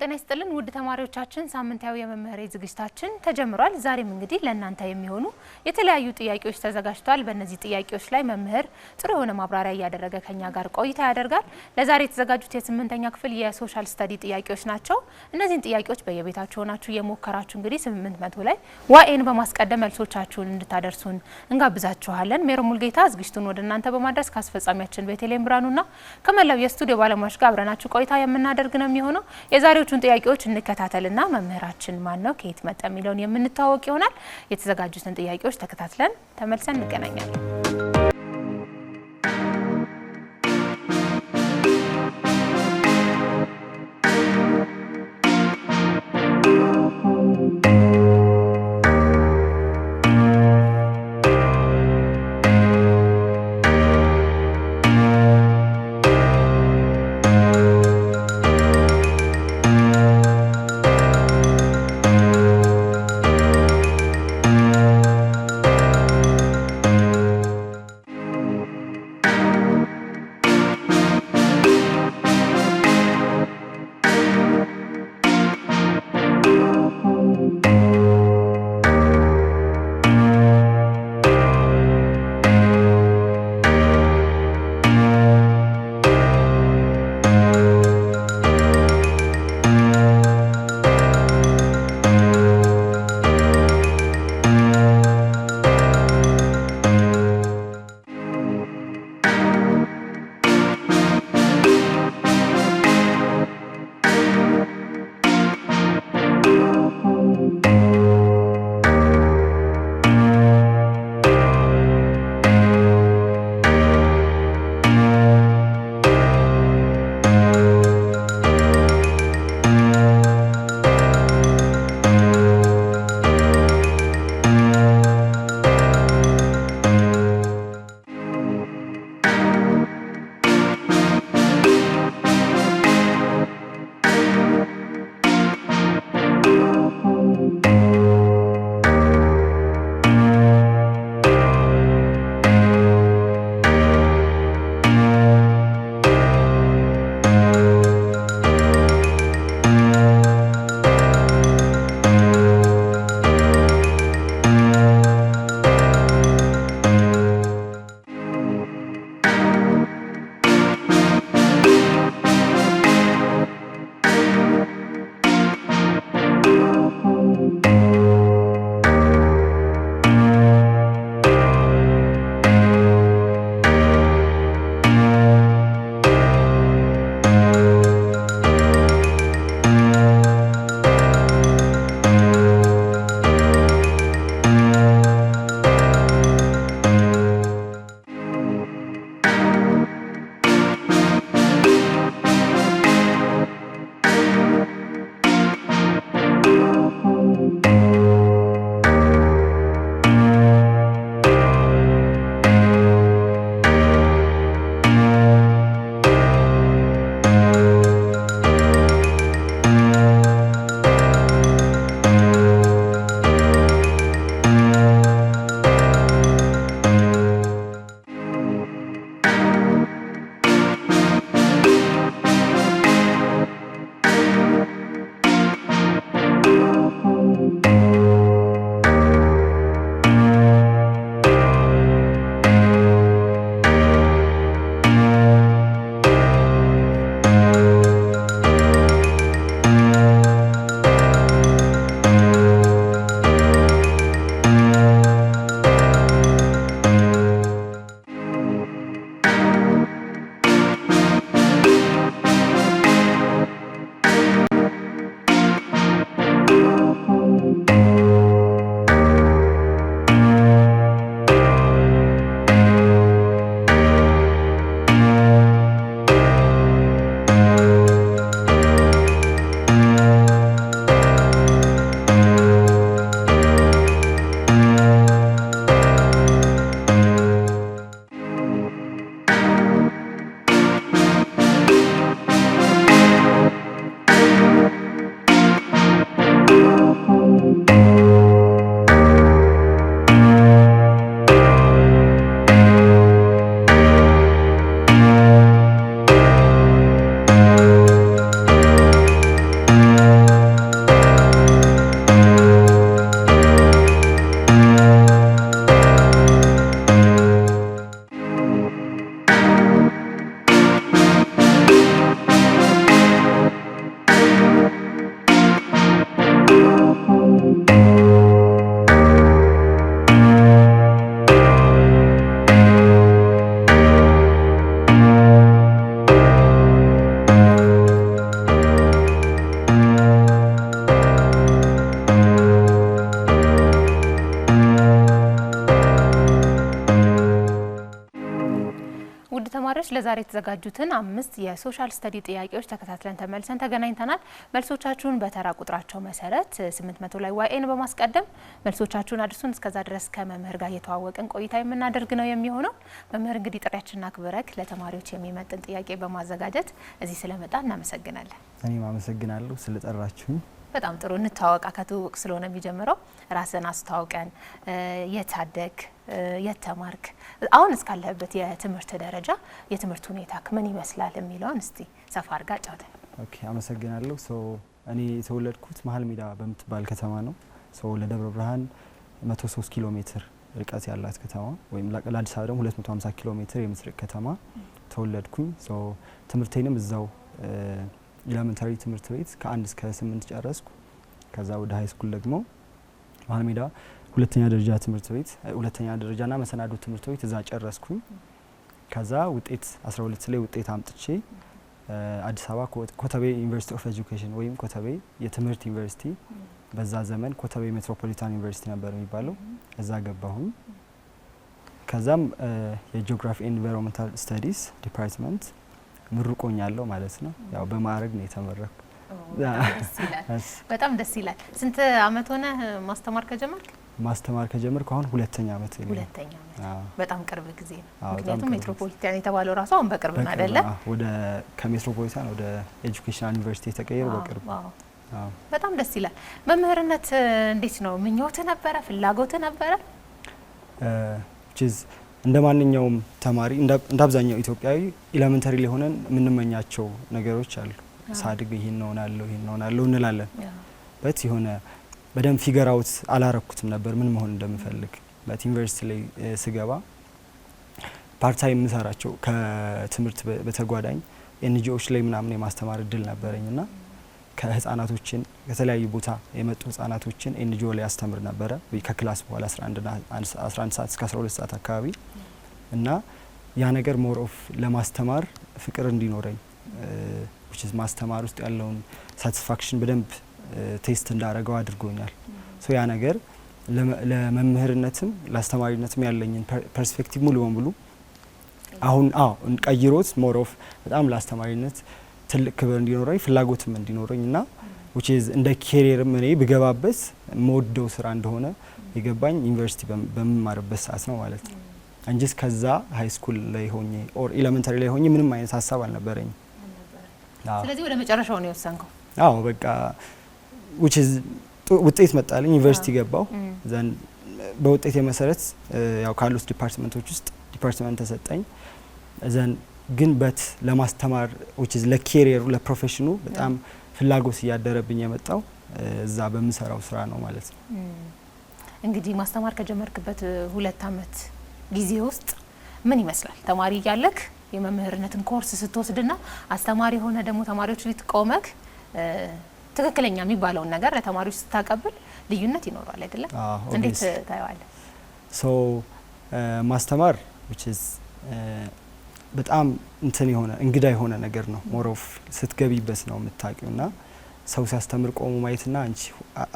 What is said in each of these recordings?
ጤና ይስጥልን ውድ ተማሪዎቻችን ሳምንታዊ የመምህር ዝግጅታችን ተጀምሯል። ዛሬም እንግዲህ ለእናንተ የሚሆኑ የተለያዩ ጥያቄዎች ተዘጋጅተዋል። በእነዚህ ጥያቄዎች ላይ መምህር ጥሩ የሆነ ማብራሪያ ያደረገ ከኛ ጋር ቆይታ ያደርጋል። ለዛሬ የተዘጋጁት የ8ኛ ክፍል የሶሻል ስተዲ ጥያቄዎች ናቸው። እነዚህን ጥያቄዎች በየቤታችሁ ሆናችሁ የሞከራችሁ እንግዲህ 800 ላይ ዋኤን በማስቀደም መልሶቻችሁን እንድታደርሱን እንጋብዛችኋለን። ሜሮ ሙልጌታ ዝግጅቱን ወደ እናንተ በማድረስ ካስፈጻሚያችን በቴሌም ብራኑና ከመላው የስቱዲዮ ባለሙያዎች ጋር አብረናችሁ ቆይታ የምናደርግ ነው የሚሆነው። የዛሬዎቹን ጥያቄዎች እንከታተልና መምህራችን ማን ነው ከየት መጣ የሚለውን የምንታወቅ ይሆናል። የተዘጋጁትን ጥያቄዎች ተከታትለን ተመልሰን እንገናኛለን። ተማሪዎች ለዛሬ የተዘጋጁትን 5 የሶሻል ስተዲ ጥያቄዎች ተከታትለን ተመልሰን ተገናኝተናል። መልሶቻችሁን በተራ ቁጥራቸው መሰረት 800 ላይ ዋይኤን በማስቀደም መልሶቻችሁን አድርሱን። እስከዛ ድረስ ከመምህር ጋር እየተዋወቅን ቆይታ የምናደርግ ነው የሚሆነው። መምህር እንግዲህ ጥሪያችንን አክብረክ ለተማሪዎች የሚመጥን ጥያቄ በማዘጋጀት እዚህ ስለመጣ እናመሰግናለን። እኔም አመሰግናለሁ ስለጠራችሁኝ። በጣም ጥሩ እንታወቃ ከትውውቅ ስለሆነ የሚጀምረው ራስን አስተዋውቀን የታደግ የተማርክ አሁን እስካለህበት የትምህርት ደረጃ የትምህርት ሁኔታ ምን ይመስላል የሚለውን እስቲ ሰፋ አድርጋ አጫውተን። ኦኬ አመሰግናለሁ። እኔ የተወለድኩት መሀል ሜዳ በምትባል ከተማ ነው። ለደብረ ብርሃን 103 ኪሎ ሜትር ርቀት ያላት ከተማ ወይም ለአዲስ አበባ ደግሞ 250 ኪሎ ሜትር የምትርቅ ከተማ ተወለድኩኝ። ትምህርቴንም እዛው ኤሌመንታሪ ትምህርት ቤት ከ1 እስከ 8 ጨረስኩ። ከዛ ወደ ሃይ ስኩል ደግሞ መሀል ሜዳ ሁለተኛ ደረጃ ትምህርት ቤት ሁለተኛ ደረጃና መሰናዶ ትምህርት ቤት እዛ ጨረስኩኝ። ከዛ ውጤት 12 ላይ ውጤት አምጥቼ አዲስ አበባ ኮተቤ ዩኒቨርሲቲ ኦፍ ኤጁኬሽን ወይም ኮተቤ የትምህርት ዩኒቨርሲቲ በዛ ዘመን ኮተቤ ሜትሮፖሊታን ዩኒቨርሲቲ ነበር የሚባለው እዛ ገባሁኝ። ከዛም የጂኦግራፊ ኤንድ ኢንቫይሮንመንታል ስተዲስ ዲፓርትመንት ምሩቆኛለሁ ማለት ነው። ያው በማዕረግ ነው የተመረኩ። በጣም ደስ ይላል። ስንት አመት ሆነ ማስተማር ከጀመርክ? ማስተማር ከጀመርኩ አሁን ሁለተኛ አመት ነው። ሁለተኛ አመት በጣም ቅርብ ጊዜ ነው። ምክንያቱም ሜትሮፖሊታን የተባለው ራሱ አሁን በቅርብ ነው አይደለ? ወደ ከሜትሮፖሊታን ወደ ኤጁኬሽናል ዩኒቨርሲቲ የተቀየረው በቅርብ። በጣም ደስ ይላል። መምህርነት እንዴት ነው? ምኞት ነበረ? ፍላጎት ነበረ? እንደ ማንኛውም ተማሪ እንደ አብዛኛው ኢትዮጵያዊ ኤሌመንተሪ ላይ ሆነን የምንመኛቸው ነገሮች አሉ። ሳድግ ይሄን ነው ናለው እንላለን። በት የሆነ በደንብ ፊገር አውት አላረኩትም ነበር ምን መሆን እንደምፈልግ። ዩኒቨርሲቲ ላይ ስገባ ፓርታይም የምሰራቸው ከትምህርት በተጓዳኝ ኤንጂኦዎች ላይ ምናምን የማስተማር እድል ነበረኝና ከህፃናቶችን ከተለያዩ ቦታ የመጡ ህፃናቶችን ኤንጂኦ ላይ ያስተምር ነበረ ከክላስ በኋላ 11 ሰዓት እስከ 12 ሰዓት አካባቢ እና ያ ነገር ሞር ኦፍ ለማስተማር ፍቅር እንዲኖረኝ ማስተማር ውስጥ ያለውን ሳቲስፋክሽን በደንብ ቴስት እንዳረገው አድርጎኛል። ያ ነገር ለመምህርነትም ለአስተማሪነትም ያለኝን ፐርስፔክቲቭ ሙሉ በሙሉ አሁን ቀይሮት ሞር ኦፍ በጣም ለአስተማሪነት ትልቅ ክብር እንዲኖረኝ ፍላጎትም እንዲኖረኝ እና እንደ ኬሪየርም እኔ ብገባበት የምወደው ስራ እንደሆነ የገባኝ ዩኒቨርሲቲ በምማርበት ሰዓት ነው ማለት ነው እንጂ ከዛ ሃይ ስኩል ላይ ሆኜ ኦር ኤሌመንታሪ ላይ ሆኜ ምንም አይነት ሀሳብ አልነበረኝም። ስለዚህ ወደ መጨረሻው ነው የወሰንከው? በቃ ውጤት መጣልኝ፣ ዩኒቨርሲቲ ገባው። ዘን በውጤት መሰረት ያው ካሉት ዲፓርትመንቶች ውስጥ ዲፓርትመንት ተሰጠኝ። ዘን ግን ለማስተማር ለኬሪየሩ ለፕሮፌሽኑ በጣም ፍላጎት እያደረብኝ የመጣው እዛ በምሰራው ስራ ነው ማለት ነው። እንግዲህ ማስተማር ከጀመርክበት 2 አመት ጊዜ ውስጥ ምን ይመስላል? ተማሪ እያለክ የመምህርነትን ኮርስ ስትወስድና አስተማሪ ሆነ ደግሞ ተማሪዎች ሊትቆመክ ትክክለኛ የሚባለውን ነገር ለተማሪዎች ስታቀብል ልዩነት ይኖራል አይደለም? እንዴት ታየዋለህ? ማስተማር በጣም እንግዳ የሆነ ነገር ነው። ሞር ኦፍ ስትገቢበት ነው የምታውቂውና ሰው ሲያስተምር ቆሞ ማየትና አንቺ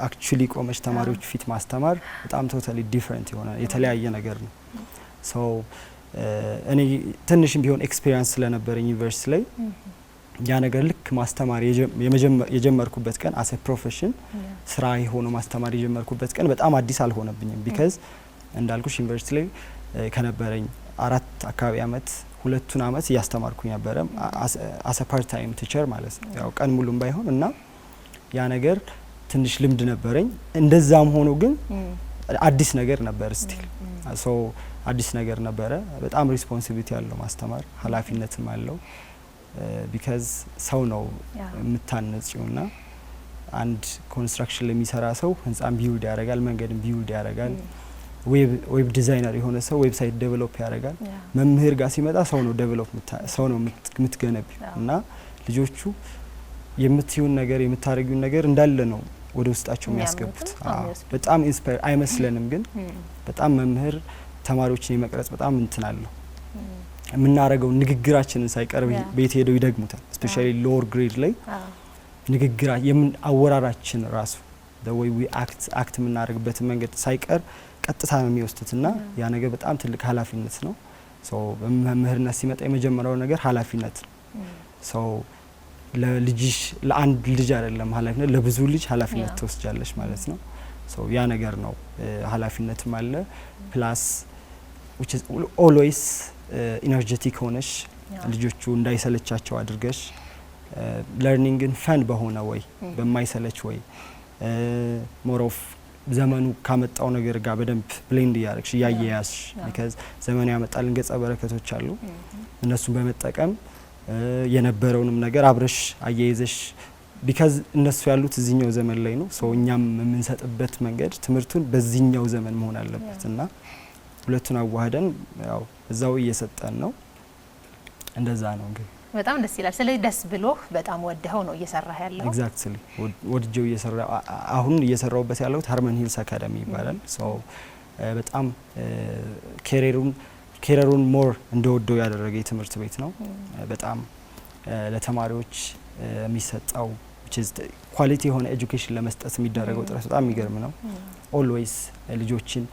አክቹሊ ቆመሽ ተማሪዎች ፊት ማስተማር በጣም ቶታሊ ዲፈረንት የሆነ የተለያየ ነገር ነው። እኔ ትንሽም ቢሆን ኤክስፒሪየንስ ስለነበረኝ ዩኒቨርሲቲ ላይ ያ ነገር ልክ ማስተማር የጀመርኩበት ቀን አሰ ፕሮፌሽን ስራ የሆነ ማስተማር የጀመርኩበት ቀን በጣም አዲስ አልሆነብኝም። ቢካዝ እንዳልኩሽ ዩኒቨርሲቲ ላይ ከነበረኝ 4 አካባቢ አመት 2 አመት እያስተማርኩኝ ነበረ አሰ ፓርት ታይም ቲቸር ማለት ነው። ያው ቀን ሙሉም ባይሆን እና ያ ነገር ትንሽ ልምድ ነበረኝ። እንደዛም ሆኖ ግን አዲስ ነገር ነበር ስቲል አዲስ ነገር ነበረ። በጣም ሪስፖንሲቢሊቲ ያለው ማስተማር ኃላፊነትም አለው። ቢካዝ ሰው ነው የምታነጽውና አንድ ኮንስትራክሽን ለሚሰራ ሰው ህንጻን ቢውልድ ያደርጋል፣ መንገድን ቢውልድ ያደርጋል። ዌብ ዲዛይነር የሆነ ሰው ዌብሳይት ዴቨሎፕ ያደርጋል። መምህር ጋር ሲመጣ ሰው ነው ዴቨሎፕ ሰው ነው የምትገነቢ እና ልጆቹ የምትዩን ነገር የምታረጊውን ነገር እንዳለ ነው ወደ ውስጣቸው የሚያስገቡት። በጣም ኢንስፓየር አይመስለንም፣ ግን በጣም መምህር ተማሪዎችን የመቅረጽ በጣም እንትናለሁ። የምናረገው ንግግራችንን ሳይቀር ቤት ሄደው ይደግሙታል። ስፔሻሊ ሎወር ግሬድ ላይ ንግግራ አወራራችን ራሱ the way we act የምናረግበት መንገድ ሳይቀር ቀጥታ ነው የሚወስዱትና ያ ነገር በጣም ትልቅ ኃላፊነት ነው። ሶ መምህርነት ሲመጣ የመጀመሪያው ነገር ኃላፊነት ሶ ለልጅሽ ለአንድ ልጅ አይደለም ኃላፊነት ለብዙ ልጅ ኃላፊነት ትወስጃለሽ ማለት ነው። ሶ ያ ነገር ነው ኃላፊነትም አለ ፕላስ which is always energetic ሆነሽ ልጆቹ እንዳይሰለቻቸው አድርገሽ ለርኒንግን ፈን በሆነ ወይ በማይሰለች ወይ ሞር ኦፍ ዘመኑ ካመጣው ነገር ጋር በደንብ ብሌንድ ያርክሽ ያያያዝሽ because ዘመኑ ያመጣልን ገጸ በረከቶች አሉ እነሱን በመጠቀም የነበረውንም ነገር አብረሽ አያይዘሽ because እነሱ ያሉት እዚህኛው ዘመን ላይ ነው ሶ እኛም የምንሰጥበት መንገድ ትምህርቱን በዚህኛው ዘመን መሆን አለበት እና ሁለቱን አዋህደን ያው እዛው እየሰጠን ነው እንደዛ ነው እንግዲህ በጣም ደስ ይላል። ስለዚህ ደስ ብሎህ በጣም ወደኸው ነው እየሰራህ ያለው? ኤግዛክትሊ ወድጄው እየሰራው አሁን እየሰራውበት ያለው ሃርመን ሂልስ አካዳሚ ይባላል። ሶ በጣም ኬሪየሩን ሞር እንደወደው ያደረገ የትምህርት ቤት ነው። በጣም ለተማሪዎች የሚሰጠው ኳሊቲ የሆነ ኤጁኬሽን ለመስጠት የሚደረገው ጥረት በጣም የሚገርም ነው። ኦልዌይስ ልጆችን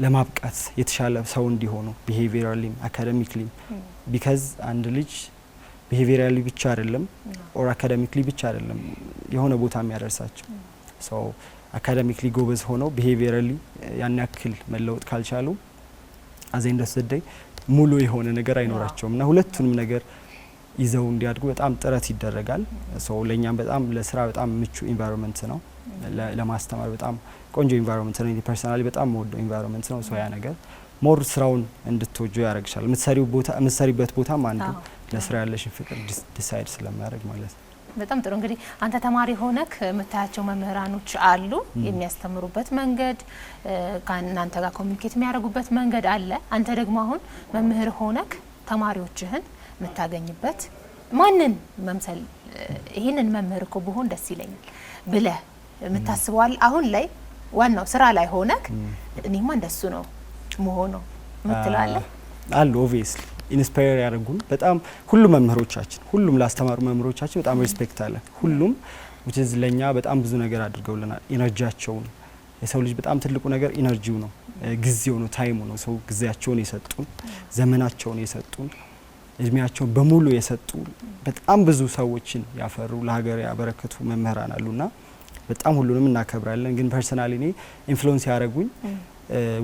ለማብቃት የተሻለ ሰው እንዲሆኑ ቢሄቪራሊም አካዳሚክሊም ቢካዝ አንድ ልጅ ቢሄቪራሊ ብቻ አይደለም ኦር አካዳሚክሊ ብቻ አይደለም የሆነ ቦታ የሚያደርሳቸው ሶ አካዳሚክሊ ጎበዝ ሆነው ቢሄቪራሊ ያን ያክል መለወጥ ካልቻሉ አዘንደስ ደይ ሙሉ የሆነ ነገር አይኖራቸውም እና ሁለቱንም ነገር ይዘው እንዲያድጉ በጣም ጥረት ይደረጋል። ሶ ለኛም በጣም ለስራ በጣም ምቹ ኢንቫይሮንመንት ነው። ለማስተማር በጣም ቆንጆ ኢንቫይሮንመንት ነው። እኔ ፐርሰናሊ በጣም ወዶ ኢንቫይሮንመንት ነው። ሶ ያ ነገር ሞር ስራውን እንድትወጁ ያደርግሻል። የምትሰሪበት ቦታም አንዱ ለስራ ያለሽን ፍቅር ዲሳይድ ስለማያደርግ ማለት ነው። በጣም ጥሩ። እንግዲህ አንተ ተማሪ ሆነክ የምታያቸው መምህራኖች አሉ፣ የሚያስተምሩበት መንገድ ከእናንተ ጋር ኮሚኒኬት የሚያደርጉበት መንገድ አለ። አንተ ደግሞ አሁን መምህር ሆነክ ተማሪዎችህን የምታገኝበት ማንን መምሰል ይህንን መምህር እኮ ብሆን ደስ ይለኛል ብለህ የምታስበዋል? አሁን ላይ ዋናው ስራ ላይ ሆነክ እኔማ እንደሱ ነው መሆኑ የምትላለህ አሉ። ኦብቪየስሊ ኢንስፓየር ያደርጉን በጣም ሁሉም መምህሮቻችን ሁሉም ላስተማሩ መምህሮቻችን በጣም ሪስፔክት አለን። ሁሉም which is ለኛ በጣም ብዙ ነገር አድርገውልናል። ኢነርጂያቸውን የሰው ልጅ በጣም ትልቁ ነገር ኢነርጂው ነው፣ ጊዜው ነው፣ ታይሙ ነው። ሰው ጊዜያቸውን የሰጡን ዘመናቸውን የሰጡን እድሜያቸውን በሙሉ የሰጡ በጣም ብዙ ሰዎችን ያፈሩ ለሀገር ያበረከቱ መምህራን አሉና በጣም ሁሉንም እናከብራለን። ግን ፐርሰናሊ እኔ ኢንፍሉዌንስ ያደረጉኝ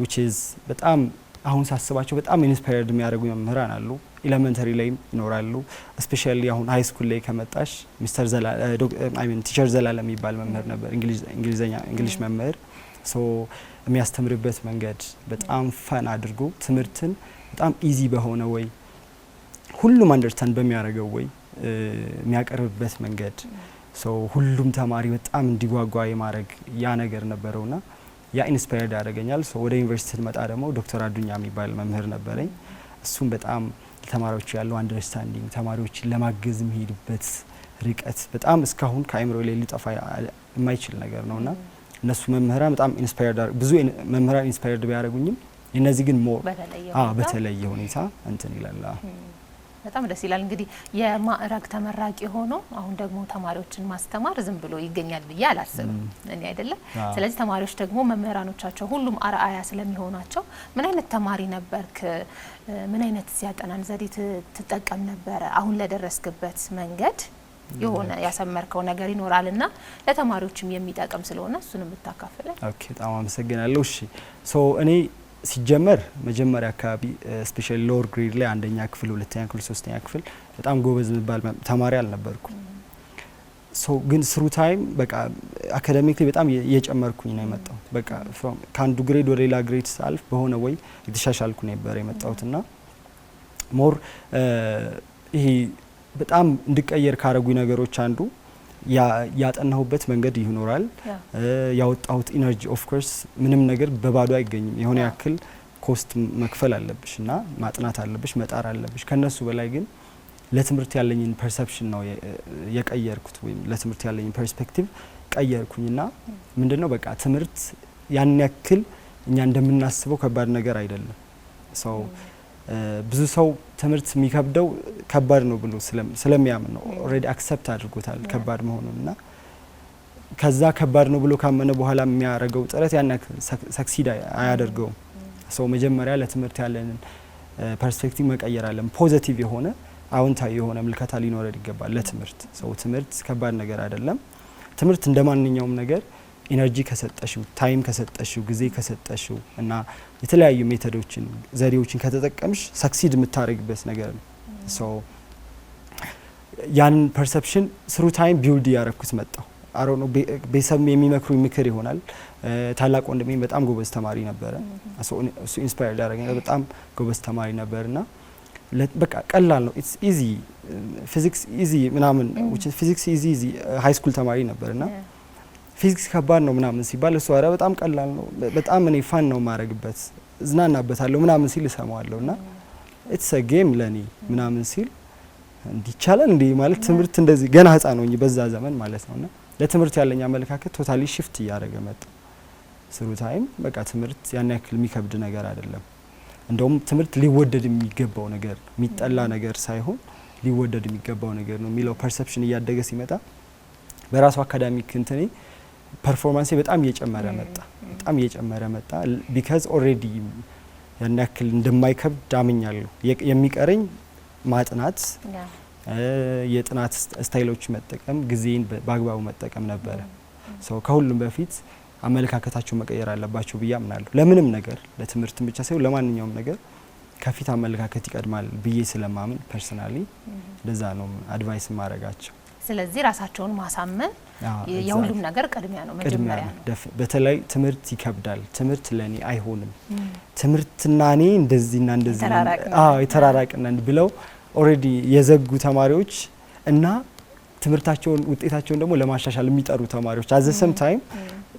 which is በጣም አሁን ሳስባቸው በጣም ኢንስፓየርድ የሚያደርጉኝ መምህራን አሉ። ኤሌመንተሪ ላይም ይኖራሉ። ስፔሻሊ አሁን ሃይ ስኩል ላይ ከመጣሽ ሚስተር ቲቸር ዘላለም የሚባል መምህር ነበር፣ እንግሊሽ መምህር። ሶ የሚያስተምርበት መንገድ በጣም ፈን አድርጎ ትምህርትን በጣም ኢዚ በሆነ ወይ ሁሉም አንደርስታንድ በሚያደርገው ወይ የሚያቀርብበት መንገድ ሶ ሁሉም ተማሪ በጣም እንዲጓጓ የማድረግ ያ ነገር ነበረውና ያ ኢንስፓየርድ ያደርገኛል። ሶ ወደ ዩኒቨርሲቲ ስመጣ ደግሞ ዶክተር አዱኛ የሚባል መምህር ነበረኝ። እሱም በጣም ተማሪዎች ያለው አንደርስታንዲንግ ተማሪዎችን ለማገዝ የሚሄዱበት ርቀት በጣም እስካሁን ከአእምሮ ላይ ሊጠፋ የማይችል ነገር ነውና እነሱ መምህራን በጣም ኢንስፓየርድ ብዙ መምህራን ኢንስፓየርድ ቢያደርጉኝም እነዚህ ግን ሞር በተለየ ሁኔታ እንትን ይላል። በጣም ደስ ይላል። እንግዲህ የማዕረግ ተመራቂ ሆኖ አሁን ደግሞ ተማሪዎችን ማስተማር ዝም ብሎ ይገኛል ብዬ አላስብም እኔ አይደለም። ስለዚህ ተማሪዎች ደግሞ መምህራኖቻቸው ሁሉም አርአያ ስለሚሆናቸው ምን አይነት ተማሪ ነበርክ? ምን አይነት ሲያጠናን ዘዴ ትጠቀም ነበረ? አሁን ለደረስክበት መንገድ የሆነ ያሰመርከው ነገር ይኖራልና ለተማሪዎችም የሚጠቅም ስለሆነ እሱንም ብታካፍለን። ኦኬ፣ በጣም አመሰግናለሁ። እሺ ሶ እኔ ሲጀመር መጀመሪያ አካባቢ ስፔሻሊ ሎወር ግሬድ ላይ አንደኛ ክፍል፣ ሁለተኛ ክፍል፣ ሶስተኛ ክፍል በጣም ጎበዝ የሚባል ተማሪ አልነበርኩም። ሶ ግን ስሩ ታይም በቃ አካዳሚክሊ በጣም እየጨመርኩኝ ነው የመጣሁት። በቃ ከአንዱ ግሬድ ወደ ሌላ ግሬድ ሳልፍ በሆነ ወይ የተሻሻልኩ ነበር የመጣሁትና ሞር ይሄ በጣም እንድቀየር ካረጉኝ ነገሮች አንዱ ያጠናሁበት መንገድ ይኖራል። ያወጣሁት ኢነርጂ ኦፍ ኮርስ ምንም ነገር በባዶ አይገኝም። የሆነ ያክል ኮስት መክፈል አለብሽ እና ማጥናት አለብሽ፣ መጣር አለብሽ። ከነሱ በላይ ግን ለትምህርት ያለኝን ፐርሰፕሽን ነው የቀየርኩት፣ ወይም ለትምህርት ያለኝን ፐርስፔክቲቭ ቀየርኩኝና ምንድነው በቃ ትምህርት ያን ያክል እኛ እንደምናስበው ከባድ ነገር አይደለም። ሰው ብዙ ሰው ትምህርት የሚከብደው ከባድ ነው ብሎ ስለሚያምን ነው። ኦልሬዲ አክሰፕት አድርጎታል ከባድ መሆኑንና ከዛ ከባድ ነው ብሎ ካመነ በኋላ የሚያደርገው ጥረት ያን ሰክሲድ አያደርገውም። ሰው መጀመሪያ ለትምህርት ያለንን ፐርስፔክቲቭ መቀየር አለን። ፖዚቲቭ የሆነ አዎንታዊ የሆነ ምልከታ ሊኖረን ይገባል ለትምህርት። ሰው ትምህርት ከባድ ነገር አይደለም። ትምህርት እንደማንኛውም ነገር ኢነርጂ ከሰጠሽው፣ ታይም ከሰጠሽው፣ ጊዜ ከሰጠሽው እና የተለያዩ ሜቶዶችን ዘዴዎችን ከተጠቀምሽ ሰክሲድ የምታደርግበት ነገር ነው። ሶ ያን ፐርሰፕሽን ስሩ ታይም ቢውልድ ያረኩት መጣው። አሮ ነው ቤተሰብ የሚመክሩኝ ምክር ይሆናል። ታላቅ ወንድሜ በጣም ጎበዝ ተማሪ ነበረ። እሱ ኢንስፓየርድ ያደረገኝ በጣም ጎበዝ ተማሪ ነበርና በቃ ቀላል ነው ኢትስ ኢዚ ፊዚክስ ኢዚ ምናምን ፊዚክስ ኢዚ ሃይ ስኩል ተማሪ ነበርና ፊዚክስ ከባድ ነው ምናምን ሲባል እሱ አረ በጣም ቀላል ነው በጣም እኔ ፋን ነው ማረግበት ዝናናበታለሁ ምናምን ሲል እሰማዋለሁና ኢትስ አ ጌም ለኔ ምናምን ሲል እንዲቻላል እንዴ ማለት ትምህርት እንደዚህ ገና ህፃን ነኝ በዛ ዘመን ማለት ነውና ለትምህርት ያለኝ አመለካከት ቶታሊ ሽፍት እያደረገ መጣ። ስሩ ታይም በቃ ትምህርት ያን ያክል የሚከብድ ነገር አይደለም። እንደውም ትምህርት ሊወደድ የሚገባው ነገር የሚጠላ ነገር ሳይሆን ሊወደድ የሚገባው ነገር ነው የሚለው ፐርሰፕሽን እያደገ ሲመጣ በራሱ አካዳሚክ እንትኔ ፐርፎርማንሴ በጣም እየጨመረ መጣ ቢካዝ ኦሬዲ ያን ያክል እንደማይከብድ አምኛለሁ። የሚቀረኝ ማጥናት የጥናት ስታይሎች መጠቀም ጊዜን በአግባቡ መጠቀም ነበረ። ሰው ከሁሉም በፊት አመለካከታቸው መቀየር አለባቸው ብዬ አምናለሁ። ለምንም ነገር ለትምህርት ብቻ ሳይሆን ለማንኛውም ነገር ከፊት አመለካከት ይቀድማል ብዬ ስለማምን ፐርሰናሊ ለዛ ነው አድቫይስ ማረጋቸው። ስለዚህ ራሳቸውን ማሳመን የሁሉም ነገር ቅድሚያ ነው መጀመሪያ ነው። በተለይ ትምህርት ይከብዳል፣ ትምህርት ለኔ አይሆንም፣ ትምህርትና እኔ እንደዚህና እንደዚህ የተራራቅና ብለው ኦሬዲ የዘጉ ተማሪዎች እና ትምህርታቸውን ውጤታቸውን ደግሞ ለማሻሻል የሚጠሩ ተማሪዎች አዘሰም ታይም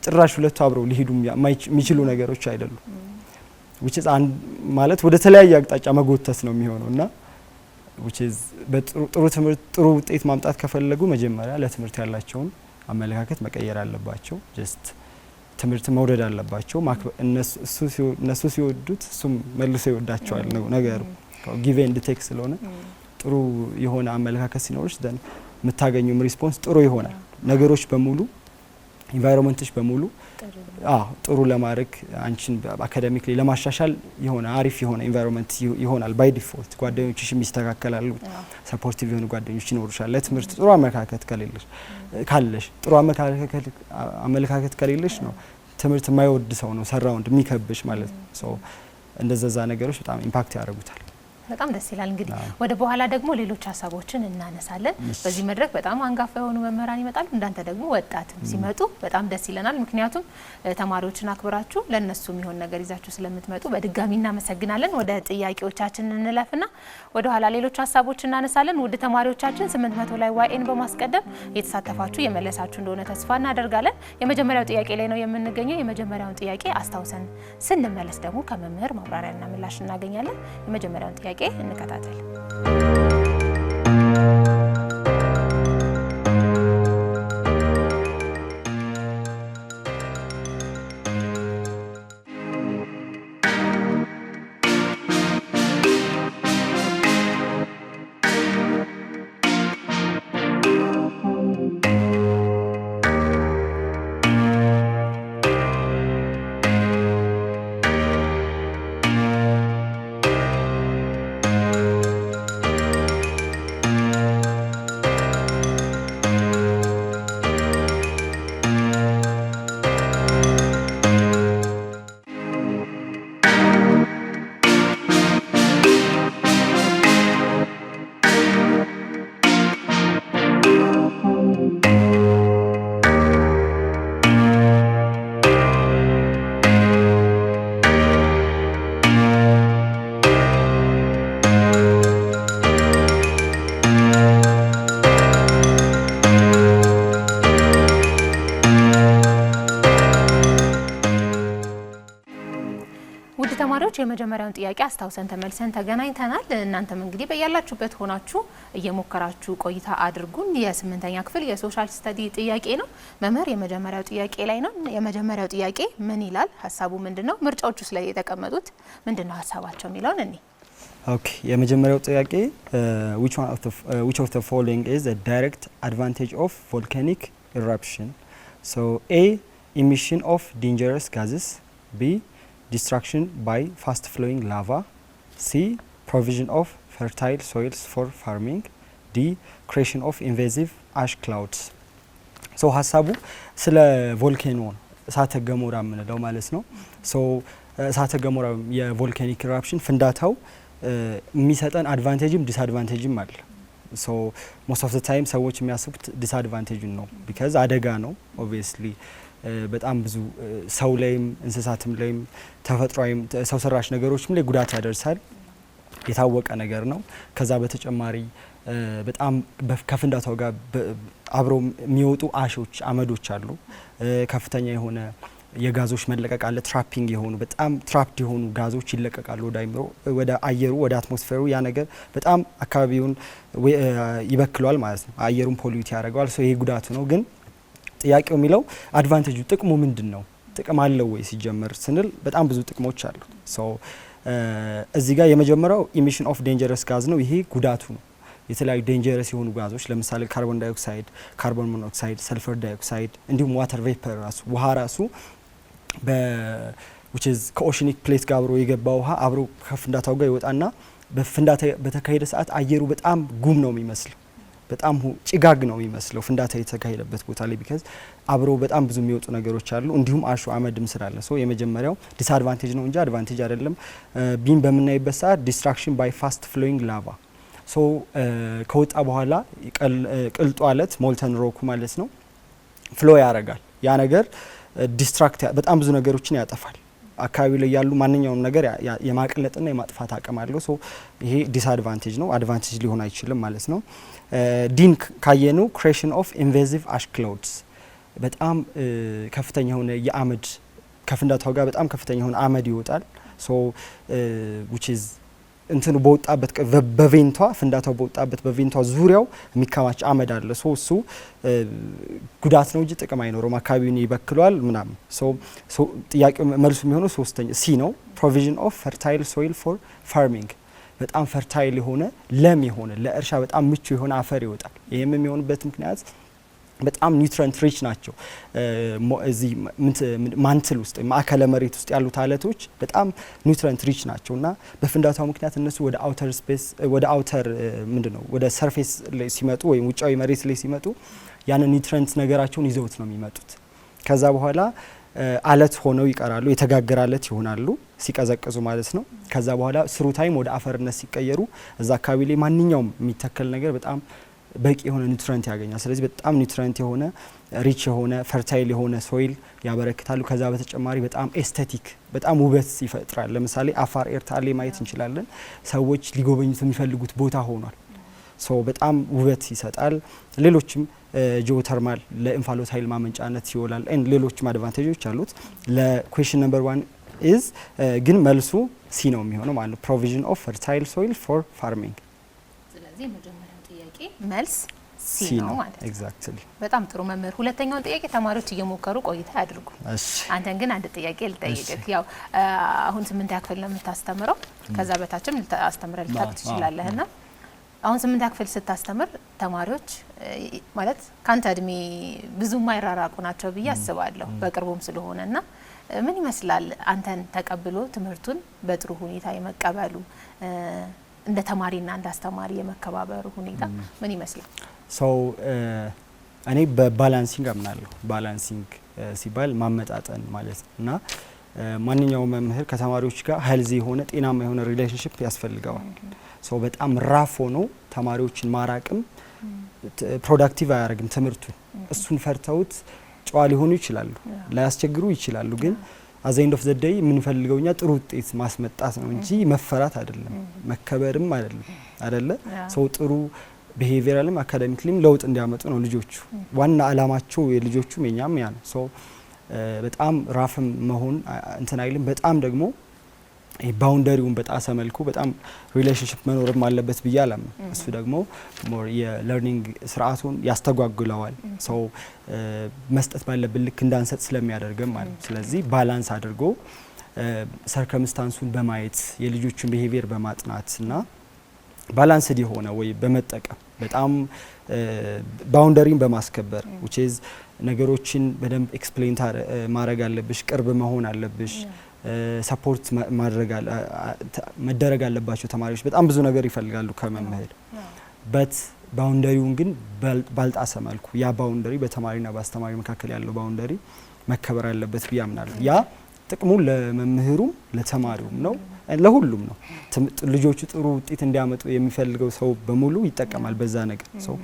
ጭራሽ ሁለቱ አብረው ሊሄዱ የሚችሉ ነገሮች አይደሉም። which is ማለት ወደ ተለያየ አቅጣጫ መጎተት ነው የሚሆነውና which is በጥሩ ትምህርት ጥሩ ውጤት ማምጣት ከፈለጉ መጀመሪያ ለትምህርት ያላቸውን አመለካከት መቀየር አለባቸው። ጀስት ትምህርት መውደድ አለባቸው። እነሱ ሲወዱት እሱም መልሶ ይወዳቸዋል ነው ነገሩ። ጊቭ ኤንድ ቴክ ስለሆነ ጥሩ የሆነ አመለካከት ሲኖርሽ ደን የምታገኙም ሪስፖንስ ጥሩ ይሆናል። ነገሮች በሙሉ ኢንቫይሮንመንትሽ በሙሉ ጥሩ ለማድረግ አንቺን አካዳሚክሊ ለማሻሻል የሆነ አሪፍ የሆነ ኢንቫይሮንመንት ይሆናል ባይ ዲፎልት። ጓደኞችሽም ይስተካከላሉ፣ ሰፖርቲቭ የሆኑ ጓደኞች ይኖሩሻል። ለትምህርት ጥሩ አመለካከት ካለሽ ጥሩ አመለካከት ከሌለሽ ነው ትምህርት የማይወድ ሰው ነው ሰራውንድ የሚከብሽ ማለት ነው። ሶ እንደዛ ነገሮች በጣም ኢምፓክት ያደርጉታል። በጣም ደስ ይላል። እንግዲህ ወደ በኋላ ደግሞ ሌሎች ሀሳቦችን እናነሳለን። በዚህ መድረክ በጣም አንጋፋ የሆኑ መምህራን ይመጣሉ። እንዳንተ ደግሞ ወጣትም ሲመጡ በጣም ደስ ይለናል። ምክንያቱም ተማሪዎችን አክብራችሁ ለነሱ የሚሆን ነገር ይዛችሁ ስለምትመጡ በድጋሚ እናመሰግናለን። ወደ ጥያቄዎቻችን እንለፍና ወደ ኋላ ሌሎች ሀሳቦችን እናነሳለን። ውድ ተማሪዎቻችን 800 ላይ ዋይኤን በማስቀደም እየተሳተፋችሁ የመለሳችሁ እንደሆነ ተስፋ እናደርጋለን። የመጀመሪያው ጥያቄ ላይ ነው የምንገኘው። የመጀመሪያውን ጥያቄ አስታውሰን ስንመለስ ደግሞ ከመምህር ማብራሪያና ምላሽ እናገኛለን። የመጀመሪያውን ጥያቄ እንከታተል። የመጀመሪያውን ጥያቄ አስታውሰን ተመልሰን ተገናኝተናል። እናንተም እንግዲህ በያላችሁበት ሆናችሁ እየሞከራችሁ ቆይታ አድርጉን። የ8ኛ ክፍል የሶሻል ስተዲ ጥያቄ ነው። መምህር የመጀመሪያው ጥያቄ ላይ ነው። የመጀመሪያው ጥያቄ ምን ይላል? ሀሳቡ ምንድነው? ምርጫዎቹስ ላይ የተቀመጡት ምንድነው ሀሳባቸው የሚለውን እኔ ኦኬ የመጀመሪያው ጥያቄ which of the following is a direct advantage of volcanic eruption? So A, emission of dangerous gases. B, destruction by fast flowing lava. C, provision of fertile soils for farming. D. creation of invasive ash clouds. ሶ ሀሳቡ ስለ ቮልኬኖ ነው፣ እሳተ ገሞራ የምንለው ማለት ነው። ሶ እሳተ ገሞራ የቮልካኒክ ኢራፕሽን ፍንዳታው የሚሰጠን አድቫንቴጅም ዲስአድቫንቴጅም አለ። ሶ ሞስት ኦፍ ዘ ታይም ሰዎች የሚያስቡት ዲስአድቫንቴጁን ነው፣ ቢካዝ አደጋ ነው ኦብቪየስሊ በጣም ብዙ ሰው ላይም እንስሳትም ላይም ተፈጥሯዊም ሰው ሰራሽ ነገሮችም ላይ ጉዳት ያደርሳል፣ የታወቀ ነገር ነው። ከዛ በተጨማሪ በጣም ከፍንዳታው ጋር አብረው የሚወጡ አሾች አመዶች አሉ። ከፍተኛ የሆነ የጋዞች መለቀቅ አለ። ትራፒንግ የሆኑ በጣም ትራፕድ የሆኑ ጋዞች ይለቀቃሉ ወደ አየሩ ወደ አትሞስፌሩ። ያ ነገር በጣም አካባቢውን ይበክሏል ማለት ነው። አየሩን ፖሊዩት ያደርገዋል። ሶ ይሄ ጉዳቱ ነው። ግን ጥያቄው የሚለው አድቫንቴጁ ጥቅሙ ምንድን ነው? ጥቅም አለው ወይ ሲጀመር ስንል በጣም ብዙ ጥቅሞች አሉት። ሶ እዚህ ጋር የመጀመሪያው ኢሚሽን ኦፍ ዴንጀረስ ጋዝ ነው። ይሄ ጉዳቱ ነው። የተለያዩ ዴንጀረስ የሆኑ ጋዞች ለምሳሌ ካርቦን ዳይኦክሳይድ፣ ካርቦን ሞኖክሳይድ፣ ሰልፈር ዳይኦክሳይድ እንዲሁም ዋተር ቬፐር ራሱ ውሃ ራሱ ከኦሽኒክ ፕሌት ጋር አብሮ የገባ ውሃ አብሮ ከፍንዳታው ጋር ይወጣና በፍንዳታ በተካሄደ ሰዓት አየሩ በጣም ጉም ነው የሚመስለው፣ በጣም ጭጋግ ነው የሚመስለው ፍንዳታ የተካሄደበት ቦታ ላይ ቢካዝ አብሮ በጣም ብዙ የሚወጡ ነገሮች አሉ። እንዲሁም አሹ አመድም ስላለ ሶ የመጀመሪያው ዲስአድቫንቴጅ ነው እንጂ አድቫንቴጅ አይደለም። ቢን በምናይበት ሰዓት ዲስትራክሽን ባይ ፋስት ፍሎዊንግ ላቫ ሶ ከወጣ በኋላ ቅልጡ አለት ሞልተን ሮኩ ማለት ነው ፍሎ ያደርጋል። ያ ነገር ዲስትራክት በጣም ብዙ ነገሮችን ያጠፋል። አካባቢ ላይ ያሉ ማንኛውም ነገር የማቅለጥና የማጥፋት አቅም አለው። ሶ ይሄ ዲስአድቫንቴጅ ነው፣ አድቫንቴጅ ሊሆን አይችልም ማለት ነው። ዲን ካየኑ ክሬሽን ኦፍ ኢንቬዚቭ አሽ ክላውድስ በጣም ከፍተኛ የሆነ የአመድ ከፍንዳታው ጋር በጣም ከፍተኛ የሆነ አመድ ይወጣል። ሶ which is እንትኑ በወጣበት በቬንቷ ፍንዳታው በወጣበት በቬንቷ ዙሪያው የሚከማች አመድ አለ። ሶ እሱ ጉዳት ነው እንጂ ጥቅም አይኖረውም፣ አካባቢውን ይበክሏል ምናምን። ሶ ጥያቄው መልሱ የሚሆነው ሶስተኛ ሲ ነው። ፕሮቪዥን ኦፍ ፈርታይል ሶይል ፎር ፋርሚንግ በጣም ፈርታይል የሆነ ለም የሆነ ለእርሻ በጣም ምቹ የሆነ አፈር ይወጣል። ይህም የሚሆንበት ምክንያት በጣም ኒውትረንት ሪች ናቸው። እዚህ ማንትል ውስጥ ማዕከለ መሬት ውስጥ ያሉት አለቶች በጣም ኒውትረንት ሪች ናቸው እና በፍንዳታው ምክንያት እነሱ ወደ አውተር ስፔስ ወደ አውተር ምንድነው ወደ ሰርፌስ ላይ ሲመጡ ወይም ውጫዊ መሬት ላይ ሲመጡ ያንን ኒውትረንት ነገራቸውን ይዘውት ነው የሚመጡት። ከዛ በኋላ አለት ሆነው ይቀራሉ፣ የተጋገረ አለት ይሆናሉ ሲቀዘቅዙ ማለት ነው። ከዛ በኋላ ስሩ ታይም ወደ አፈርነት ሲቀየሩ እዛ አካባቢ ላይ ማንኛውም የሚተከል ነገር በጣም በቂ የሆነ ኒውትረንት ያገኛል። ስለዚህ በጣም ኒውትረንት የሆነ ሪች የሆነ ፈርታይል የሆነ ሶይል ያበረክታሉ። ከዛ በተጨማሪ በጣም ኤስቴቲክ በጣም ውበት ይፈጥራል። ለምሳሌ አፋር ኤርታሌ ማየት እንችላለን። ሰዎች ሊጎበኙት የሚፈልጉት ቦታ ሆኗል። ሶ በጣም ውበት ይሰጣል። ሌሎችም ጂኦተርማል ለእንፋሎት ኃይል ማመንጫነት ይውላል። ሌሎችም አድቫንቴጆች አሉት። ለኩዌሽን ነምበር 1 ኢዝ ግን መልሱ ሲ ነው የሚሆነው ማለት ነው። ፕሮቪዥን ኦፍ ፈርታይል ሶይል ፎር ፋርሚንግ። ስለዚህ መጀመሪያው ጥያቄ መልስ ሲ ነው ማለት ነው። ኤግዛክትሊ። በጣም ጥሩ መምህር። ሁለተኛውን ጥያቄ ተማሪዎች እየሞከሩ ቆይታ ያድርጉ። እሺ፣ አንተን ግን አንድ ጥያቄ ልጠይቅህ። ያው አሁን 8ኛ ክፍል ነው የምታስተምረው፣ ከዛ በታችም ልታስተምረን ትችላለህና አሁን 8ኛ ክፍል ስታስተምር ተማሪዎች ማለት ካንተ እድሜ ብዙ ማይራራቁ ናቸው ብዬ አስባለሁ በቅርቡም ስለሆነና ምን ይመስላል አንተን ተቀብሎ ትምህርቱን በጥሩ ሁኔታ የመቀበሉ እንደ ተማሪና እንደ አስተማሪ የመከባበሩ ሁኔታ ምን ይመስላል? እኔ በባላንሲንግ አምናለሁ። ባላንሲንግ ሲባል ማመጣጠን ማለት እና ማንኛውም መምህር ከተማሪዎች ጋር ሄልዚ የሆነ ጤናማ የሆነ ሪሌሽንሽፕ ያስፈልገዋል። በጣም ራፍ ሆኖ ተማሪዎችን ማራቅም ፕሮዳክቲቭ አያደርግም ትምህርቱን። እሱን ፈርተውት ጨዋ ሊሆኑ ይችላሉ፣ ላያስቸግሩ ይችላሉ። ግን አዘይንድ ኦፍ ዘ ዴይ የምንፈልገው እኛ ጥሩ ውጤት ማስመጣት ነው እንጂ መፈራት አይደለም፣ መከበርም አይደለ። ሰው ጥሩ ቢሄቪየራልም አካዳሚክሊም ለውጥ እንዲያመጡ ነው ልጆቹ ዋና አላማቸው። የልጆቹ የኛም ያ ነው። በጣም ራፍም መሆን እንትን አይልም። በጣም ደግሞ ባውንደሪውን በጣሰ መልኩ በጣም ሪሌሽንሽፕ መኖርም አለበት ብዬ አላምንም። እሱ ደግሞ ሞር የለርኒንግ ስርዓቱን ያስተጓጉለዋል። ሰው መስጠት ባለብን ልክ እንዳንሰጥ ስለሚያደርግም ማለት ነው። ስለዚህ ባላንስ አድርጎ ሰርከምስታንሱን በማየት የልጆቹን ቢሄቪየር በማጥናት እና ባላንስድ የሆነ ወይ በመጠቀም በጣም ባውንደሪን በማስከበር which is ነገሮችን በደንብ ኤክስፕሌን ማድረግ አለብሽ፣ ቅርብ መሆን አለብሽ። ሰፖርት መደረግ አለባቸው ተማሪዎች በጣም ብዙ ነገር ይፈልጋሉ ከመምህር በት ባውንደሪውን ግን ባልጣሰ መልኩ ያ ባውንደሪ በተማሪና በአስተማሪ መካከል ያለው ባውንደሪ መከበር አለበት ብዬ አምናለሁ። ያ ጥቅሙ ለመምህሩም ለተማሪውም ነው ለሁሉም ነው። ልጆቹ ጥሩ ውጤት እንዲያመጡ የሚፈልገው ሰው በሙሉ ይጠቀማል በዛ ነገር። ሶ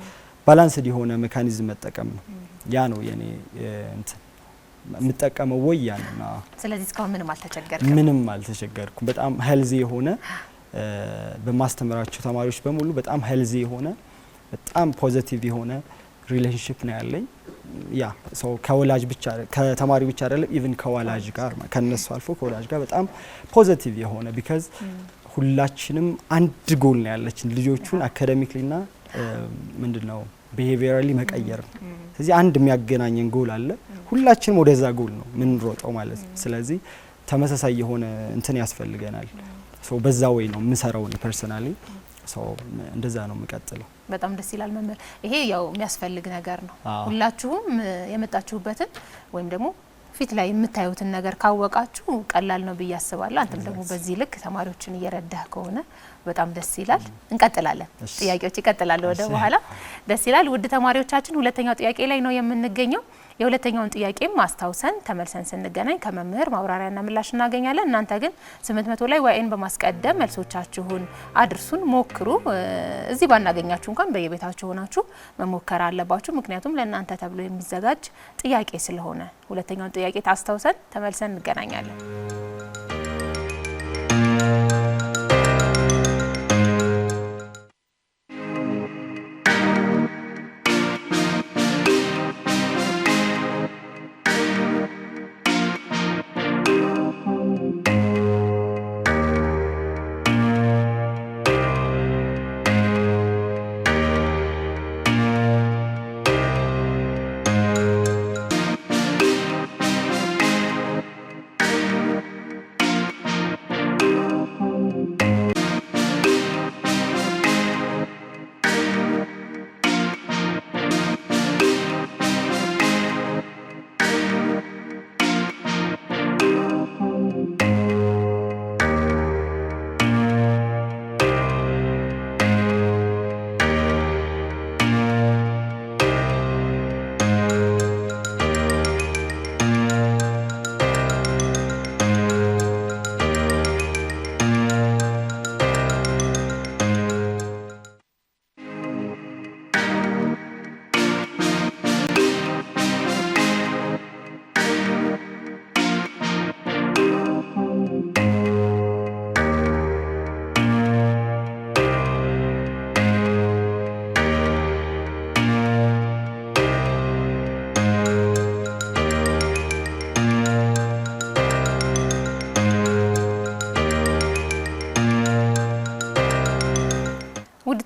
ባላንስድ የሆነ ሜካኒዝም መጠቀም ነው። ያ ነው የኔ እንትን የምጠቀመው ወይ ያንና ስለዚህ እስካሁን ምንም አልተቸገርኩም። በጣም ሄልዚ የሆነ በማስተምራቸው ተማሪዎች በሙሉ በጣም ሄልዚ የሆነ በጣም ፖዚቲቭ የሆነ ሪሌሽንሺፕ ነው ያለኝ። ያ ሶ ከወላጅ ብቻ ከተማሪ ብቻ አይደለም ኢቭን ከወላጅ ጋር ከነሱ አልፎ ከወላጅ ጋር በጣም ፖዚቲቭ የሆነ ቢካዝ ሁላችንም አንድ ጎል ነው ያለችን ልጆቹን አካዳሚክሊና ምንድነው ቢሄቪየራሊ መቀየር ነው። ስለዚህ አንድ የሚያገናኘን ጎል አለ። ሁላችንም ወደዛ ጎል ነው ምን ሮጠው ማለት ነው። ስለዚህ ተመሳሳይ የሆነ እንትን ያስፈልገናል። ሶ በዛ ወይ ነው የምሰራው ነው ፐርሰናሊ። ሶ እንደዛ ነው የምቀጥለው። በጣም ደስ ይላል መምህር። ይሄ ያው የሚያስፈልግ ነገር ነው። ሁላችሁም የመጣችሁበትን ወይም ደግሞ ፊት ላይ የምታዩትን ነገር ካወቃችሁ ቀላል ነው ብዬ አስባለሁ። አንተም ደግሞ በዚህ ልክ ተማሪዎችን እየረዳህ ከሆነ በጣም ደስ ይላል። እንቀጥላለን፣ ጥያቄዎች ይቀጥላሉ ወደ በኋላ። ደስ ይላል። ውድ ተማሪዎቻችን ሁለተኛው ጥያቄ ላይ ነው የምንገኘው። የሁለተኛውን ጥያቄም አስታውሰን ተመልሰን ስንገናኝ ከመምህር ማብራሪያና ምላሽ እናገኛለን። እናንተ ግን 800 ላይ ዋይን በማስቀደም መልሶቻችሁን አድርሱን፣ ሞክሩ። እዚህ ባናገኛችሁ እንኳን በየቤታችሁ ሆናችሁ መሞከር አለባችሁ። ምክንያቱም ለእናንተ ተብሎ የሚዘጋጅ ጥያቄ ስለሆነ ሁለተኛውን ጥያቄ ታስታውሰን ተመልሰን እንገናኛለን።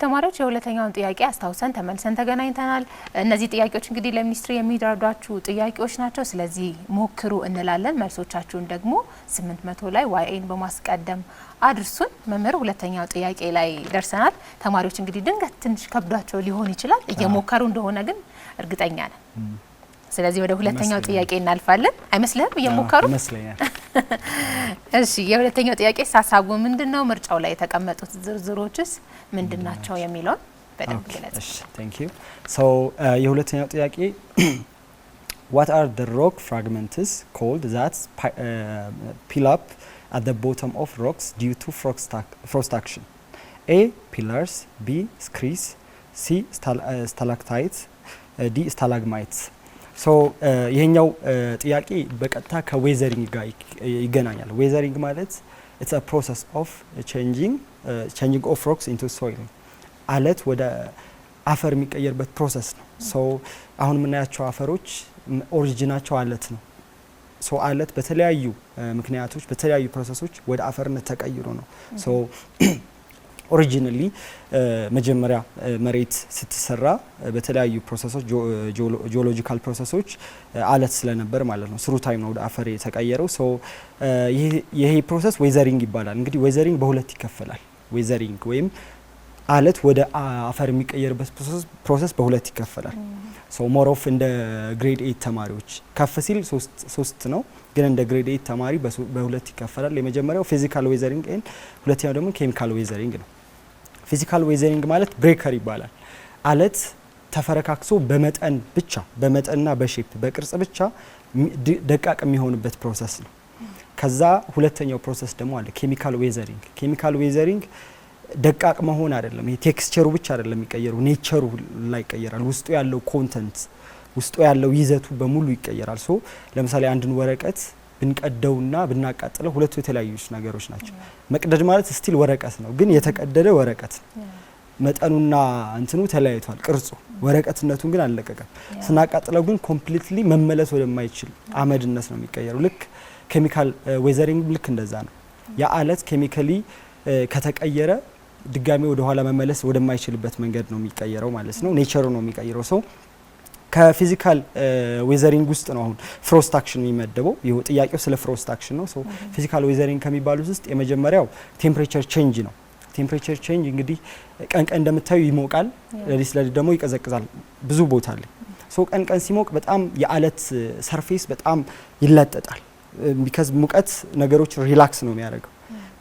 ተማሪዎች የሁለተኛውን ጥያቄ አስታውሰን ተመልሰን ተገናኝተናል። እነዚህ ጥያቄዎች እንግዲህ ለሚኒስትሪ የሚደርዷችሁ ጥያቄዎች ናቸው። ስለዚህ ሞክሩ እንላለን። መልሶቻችሁን ደግሞ 800 ላይ ዋይኤን በማስቀደም አድርሱን። መምህር ሁለተኛው ጥያቄ ላይ ደርሰናል። ተማሪዎች እንግዲህ ድንገት ትንሽ ከብዷቸው ሊሆን ይችላል። እየሞከሩ እንደሆነ ግን እርግጠኛ ነን። ስለዚህ ወደ ሁለተኛው ጥያቄ እናልፋለን። አይመስልህም? እየሞከሩ ይመስለኛል። እሺ፣ የሁለተኛው ጥያቄ ሀሳቡ ምንድነው? ምርጫው ላይ የተቀመጡት ዝርዝሮችስ ምንድናቸው የሚለውን በደንብ ግለጽ። እሺ፣ thank you. So የሁለተኛው ጥያቄ what are the rock fragments called that pile up at the bottom of rocks due to frost action? A. pillars, B. screes, C. stalactites, D. stalagmites. ሶ ይሄኛው ጥያቄ በቀጥታ ከዌዘሪንግ ጋር ይገናኛል። ዌዘሪንግ ማለት it's a process of changing of rocks into soil። አለት ወደ አፈር የሚቀየርበት ፕሮሰስ ነው። ሶ አሁን የምናያቸው አፈሮች ኦሪጂናቸው አለት ነው። ሶ አለት በተለያዩ ምክንያቶች በተለያዩ ፕሮሰሶች ወደ አፈርነት ተቀይሮ ነው። ሶ ኦሪጂናሊ መጀመሪያ መሬት ስትሰራ በተለያዩ ፕሮሰሶች ጂኦሎጂካል ፕሮሰሶች አለት ስለነበር ማለት ነው። ስሩ ታይም ነው ወደ አፈር የተቀየረው። ሶ ይሄ ፕሮሰስ ዌዘሪንግ ይባላል። እንግዲህ ዌዘሪንግ በሁለት ይከፈላል። ዌዘሪንግ ወይም አለት ወደ አፈር የሚቀየርበት ፕሮሰስ በሁለት ይከፈላል። ሶ ሞር ኦፍ እንደ ግሬድ 8 ተማሪዎች ከፍ ሲል 3 ነው፣ ግን እንደ ግሬድ 8 ተማሪ በሁለት ይከፈላል። የመጀመሪያው ፊዚካል ዌዘሪንግ ኤንድ ሁለተኛው ደግሞ ኬሚካል ዌዘሪንግ ነው። ፊዚካል ዌዘሪንግ ማለት ብሬከር ይባላል። አለት ተፈረካክሶ በመጠን ብቻ በመጠንና በሼፕ በቅርጽ ብቻ ደቃቅ የሚሆንበት ፕሮሰስ ነው። ከዛ ሁለተኛው ፕሮሰስ ደግሞ አለ ኬሚካል ዌዘሪንግ። ኬሚካል ዌዘሪንግ ደቃቅ መሆን አይደለም፣ ይሄ ቴክስቸሩ ብቻ አይደለም የሚቀየረው፣ ኔቸሩ ላይ ይቀየራል። ውስጡ ያለው ኮንተንት ውስጡ ያለው ይዘቱ በሙሉ ይቀየራል። ሶ ለምሳሌ አንድን ወረቀት ብንቀደውና ብናቃጥለው ሁለቱ የተለያዩ ነገሮች ናቸው። መቅደድ ማለት ስቲል ወረቀት ነው፣ ግን የተቀደደ ወረቀት ነው። መጠኑና እንትኑ ተለያይቷል፣ ቅርጹ ወረቀትነቱን ግን አልለቀቀም። ስናቃጥለው ግን ኮምፕሊትሊ መመለስ ወደማይችል አመድነት ነው የሚቀየረው። ልክ ኬሚካል ዌዘሪንግ ልክ እንደዛ ነው። ያ አለት ኬሚካሊ ከተቀየረ ድጋሚ ወደ ኋላ መመለስ ወደማይችልበት መንገድ ነው የሚቀየረው ማለት ነው። ኔቸሩ ነው የሚቀየረው። ሰው ከፊዚካል ዌዘሪንግ ውስጥ ነው አሁን ፍሮስት አክሽን የሚመደበው። ይሄው ጥያቄው ስለ ፍሮስት አክሽን ነው። ሶ ፊዚካል ዌዘሪንግ ከሚባሉት ውስጥ የመጀመሪያው ቴምፕሬቸር ቼንጅ ነው። ቴምፕሬቸር ቼንጅ እንግዲህ ቀን ቀን እንደምታዩ ይሞቃል፣ ለሊት ለሊት ደግሞ ይቀዘቅዛል ብዙ ቦታ ላይ። ሶ ቀን ቀን ሲሞቅ በጣም የአለት ሰርፌስ በጣም ይለጠጣል። ቢካዝ ሙቀት ነገሮች ሪላክስ ነው የሚያደርገው።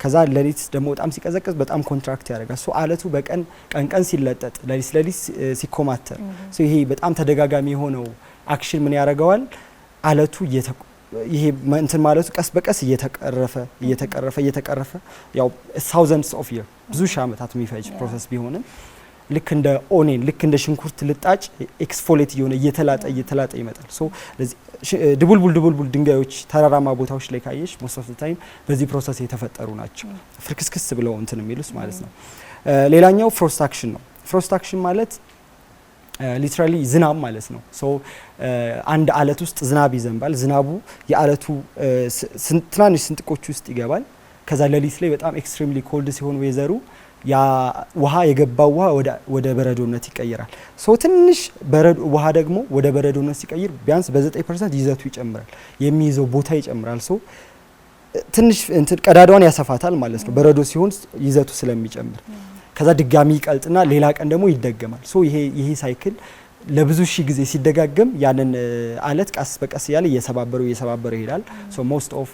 ከዛ ለሊት ደግሞ በጣም ሲቀዘቅዝ በጣም ኮንትራክት ያደርጋል። ሶ አለቱ ቀን ቀን ሲለጠጥ ለሊት ለሊት ሲኮማተር ሶ ይሄ በጣም ተደጋጋሚ የሆነው አክሽን ምን ያደርገዋል? አለቱ ይሄ እንትን ማለቱ ቀስ በቀስ እየተቀረፈ ያው ታውዘንድስ ኦፍ ይር ብዙ ሺህ ዓመታት የሚፈጅ ፕሮሰስ ቢሆንም ልክ እንደ ኦኔን ልክ እንደ ሽንኩርት ልጣጭ ኤክስፎሌት እየሆነ እየተላጠ ይመጣል። ሶ ድቡልቡል ድንጋዮች ተራራማ ቦታዎች ላይ ካየሽ ሞስት ኦፍ ዘ ታይም በዚህ ፕሮሰስ የተፈጠሩ ናቸው። ፍርክስክስ ብለው እንትን የሚሉስ ማለት ነው። ሌላኛው ፍሮስት አክሽን ነው። ፍሮስት አክሽን ማለት ሊትራሊ ዝናብ ማለት ነው። ሶ አንድ አለት ውስጥ ዝናብ ይዘንባል። ዝናቡ የአለቱ ትናንሽ ስንጥቆች ውስጥ ይገባል። ከዛ ሌሊት ላይ በጣም ኤክስትሪምሊ ኮልድ ሲሆን ዌዘሩ ያ ውሃ የገባው ውሃ ወደ በረዶነት ይቀየራል። ሶ ትንሽ ውሃ ደግሞ ወደ በረዶነት ሲቀይር ቢያንስ በ9% ይዘቱ ይጨምራል፣ የሚይዘው ቦታ ይጨምራል። ሶ ትንሽ እንትን ቀዳዳዋን ያሰፋታል ማለት ነው በረዶ ሲሆን ይዘቱ ስለሚጨምር። ከዛ ድጋሚ ይቀልጥና ሌላ ቀን ደግሞ ይደገማል። ሶ ይሄ ሳይክል ለብዙ ሺህ ጊዜ ሲደጋገም ያንን አለት ቀስ በቀስ እያለ እየሰባበረው ይሄዳል። ሶ ሞስት ኦፍ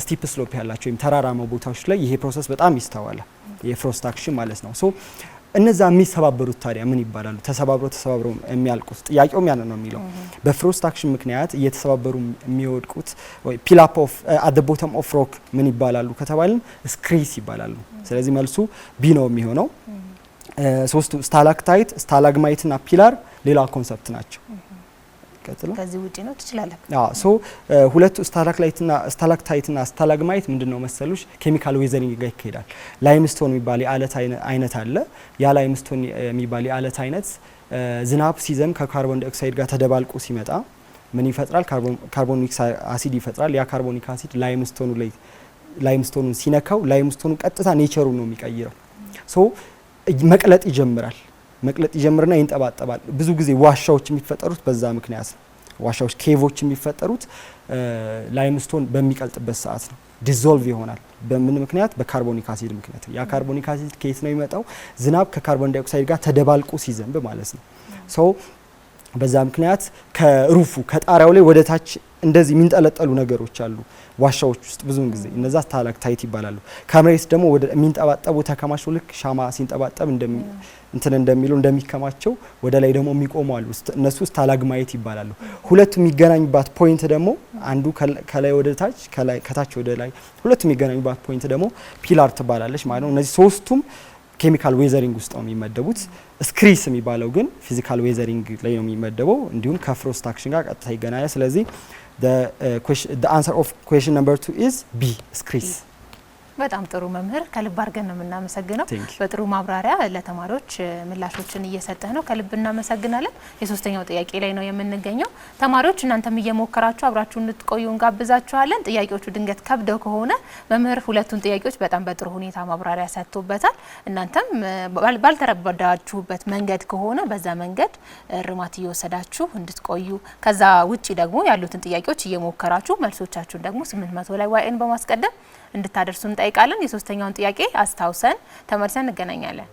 ስቲፕ ስሎፕ ያላቸው ወይም ተራራማ ቦታዎች ላይ ይሄ ፕሮሰስ በጣም ይስተዋላል፣ የፍሮስት አክሽን ማለት ነው። ሶ እነዛ የሚሰባበሩት ታዲያ ምን ይባላሉ? ተሰባብረው የሚያልቁት ጥያቄውም ያን ነው የሚለው። በፍሮስት አክሽን ምክንያት እየተሰባበሩ የሚወድቁት ወይ ፒል አፕ ኦፍ አት ዘ ቦተም ኦፍ ሮክ ምን ይባላሉ ከተባልን ስክሪስ ይባላሉ። ስለዚህ መልሱ ቢ ነው የሚሆነው። ሶስቱ ስታላክታይት፣ ስታላግማይት እና ፒላር ሌላ ኮንሰፕት ናቸው። ከዚህ ውጪ ነው ትችላለህ? ሶ ሁለቱ ስታላክታይት እና ስታላግማይት ምንድነው መሰሉሽ? ኬሚካል ዌዘሪንግ ጋር ይካሄዳል። ላይምስቶን የሚባል የአለት አይነት አለ። ያ ላይምስቶን የሚባል የአለት አይነት ዝናብ ሲዘም ከካርቦን ዳይኦክሳይድ ጋር ተደባልቆ ሲመጣ ምን ይፈጥራል? ካርቦኒክ አሲድ ይፈጥራል። ያ ካርቦኒክ አሲድ ላይምስቶኑን ሲነካው ላይምስቶኑ ቀጥታ ኔቸሩን ነው የሚቀይረው። ሶ መቅለጥ ይጀምርና ይንጠባጠባል። ብዙ ጊዜ ዋሻዎች የሚፈጠሩት በዛ ምክንያት ነው። ዋሻዎች ኬቮች የሚፈጠሩት ላይምስቶን በሚቀልጥበት ሰዓት ነው። ዲዞልቭ ይሆናል። በምን ምክንያት? በካርቦኒክ አሲድ ምክንያት። ያ ካርቦኒክ አሲድ ከየት ነው የሚመጣው? ዝናብ ከካርቦን ዳይኦክሳይድ ጋር ተደባልቆ ሲዘንብ ማለት ነው። ሶ በዛ ምክንያት ከሩፉ ከጣሪያው ላይ ወደ ታች እንደዚህ የሚንጠለጠሉ ነገሮች አሉ ዋሻዎች ውስጥ ብዙውን ጊዜ እነዛ ስታላክታይት ይባላሉ። ከመሬት ደግሞ ወደ የሚንጠባጠቡ ተከማችው ልክ ሻማ ሲንጠባጠብ እንደሚከማቸው ወደ ላይ ደግሞ የሚቆሙ አሉ። እነሱ ስታላግማይት ይባላሉ። ሁለቱ የሚገናኙባት ፖይንት ደግሞ አንዱ ከላይ ወደ ታች ከታች ወደ ላይ ሁለቱ የሚገናኙባት ፖይንት ደግሞ ፒላር ትባላለች ማለት ነው። እነዚህ ሶስቱም ኬሚካል ዌዘሪንግ ውስጥ ነው የሚመደቡት። ስክሪስ የሚባለው ግን ፊዚካል ዌዘሪንግ ላይ ነው የሚመደበው። እንዲሁም ከፍሮስት አክሽን ጋር ቀጥታ ይገናኛል። ስለዚህ the answer of question number 2 is B, ስክሪስ። በጣም ጥሩ መምህር፣ ከልብ አድርገን ነው የምናመሰግነው። በጥሩ ማብራሪያ ለተማሪዎች ምላሾችን እየሰጠህ ነው፣ ከልብ እናመሰግናለን። የሶስተኛው ጥያቄ ላይ ነው የምንገኘው። ተማሪዎች እናንተም እየሞከራችሁ አብራችሁ እንድትቆዩ እንጋብዛችኋለን። ጥያቄዎቹ ድንገት ከብደው ከሆነ መምህር ሁለቱን ጥያቄዎች በጣም በጥሩ ሁኔታ ማብራሪያ ሰጥቶበታል። እናንተም ባልተረዳችሁበት መንገድ ከሆነ በዛ መንገድ እርማት እየወሰዳችሁ እንድትቆዩ፣ ከዛ ውጪ ደግሞ ያሉትን ጥያቄዎች እየሞከራችሁ መልሶቻችሁን ደግሞ 800 ላይ ዋይን በማስቀደም እንድታደርሱ እንጠይቃለን። የሶስተኛውን ጥያቄ አስታውሰን ተመልሰን እንገናኛለን።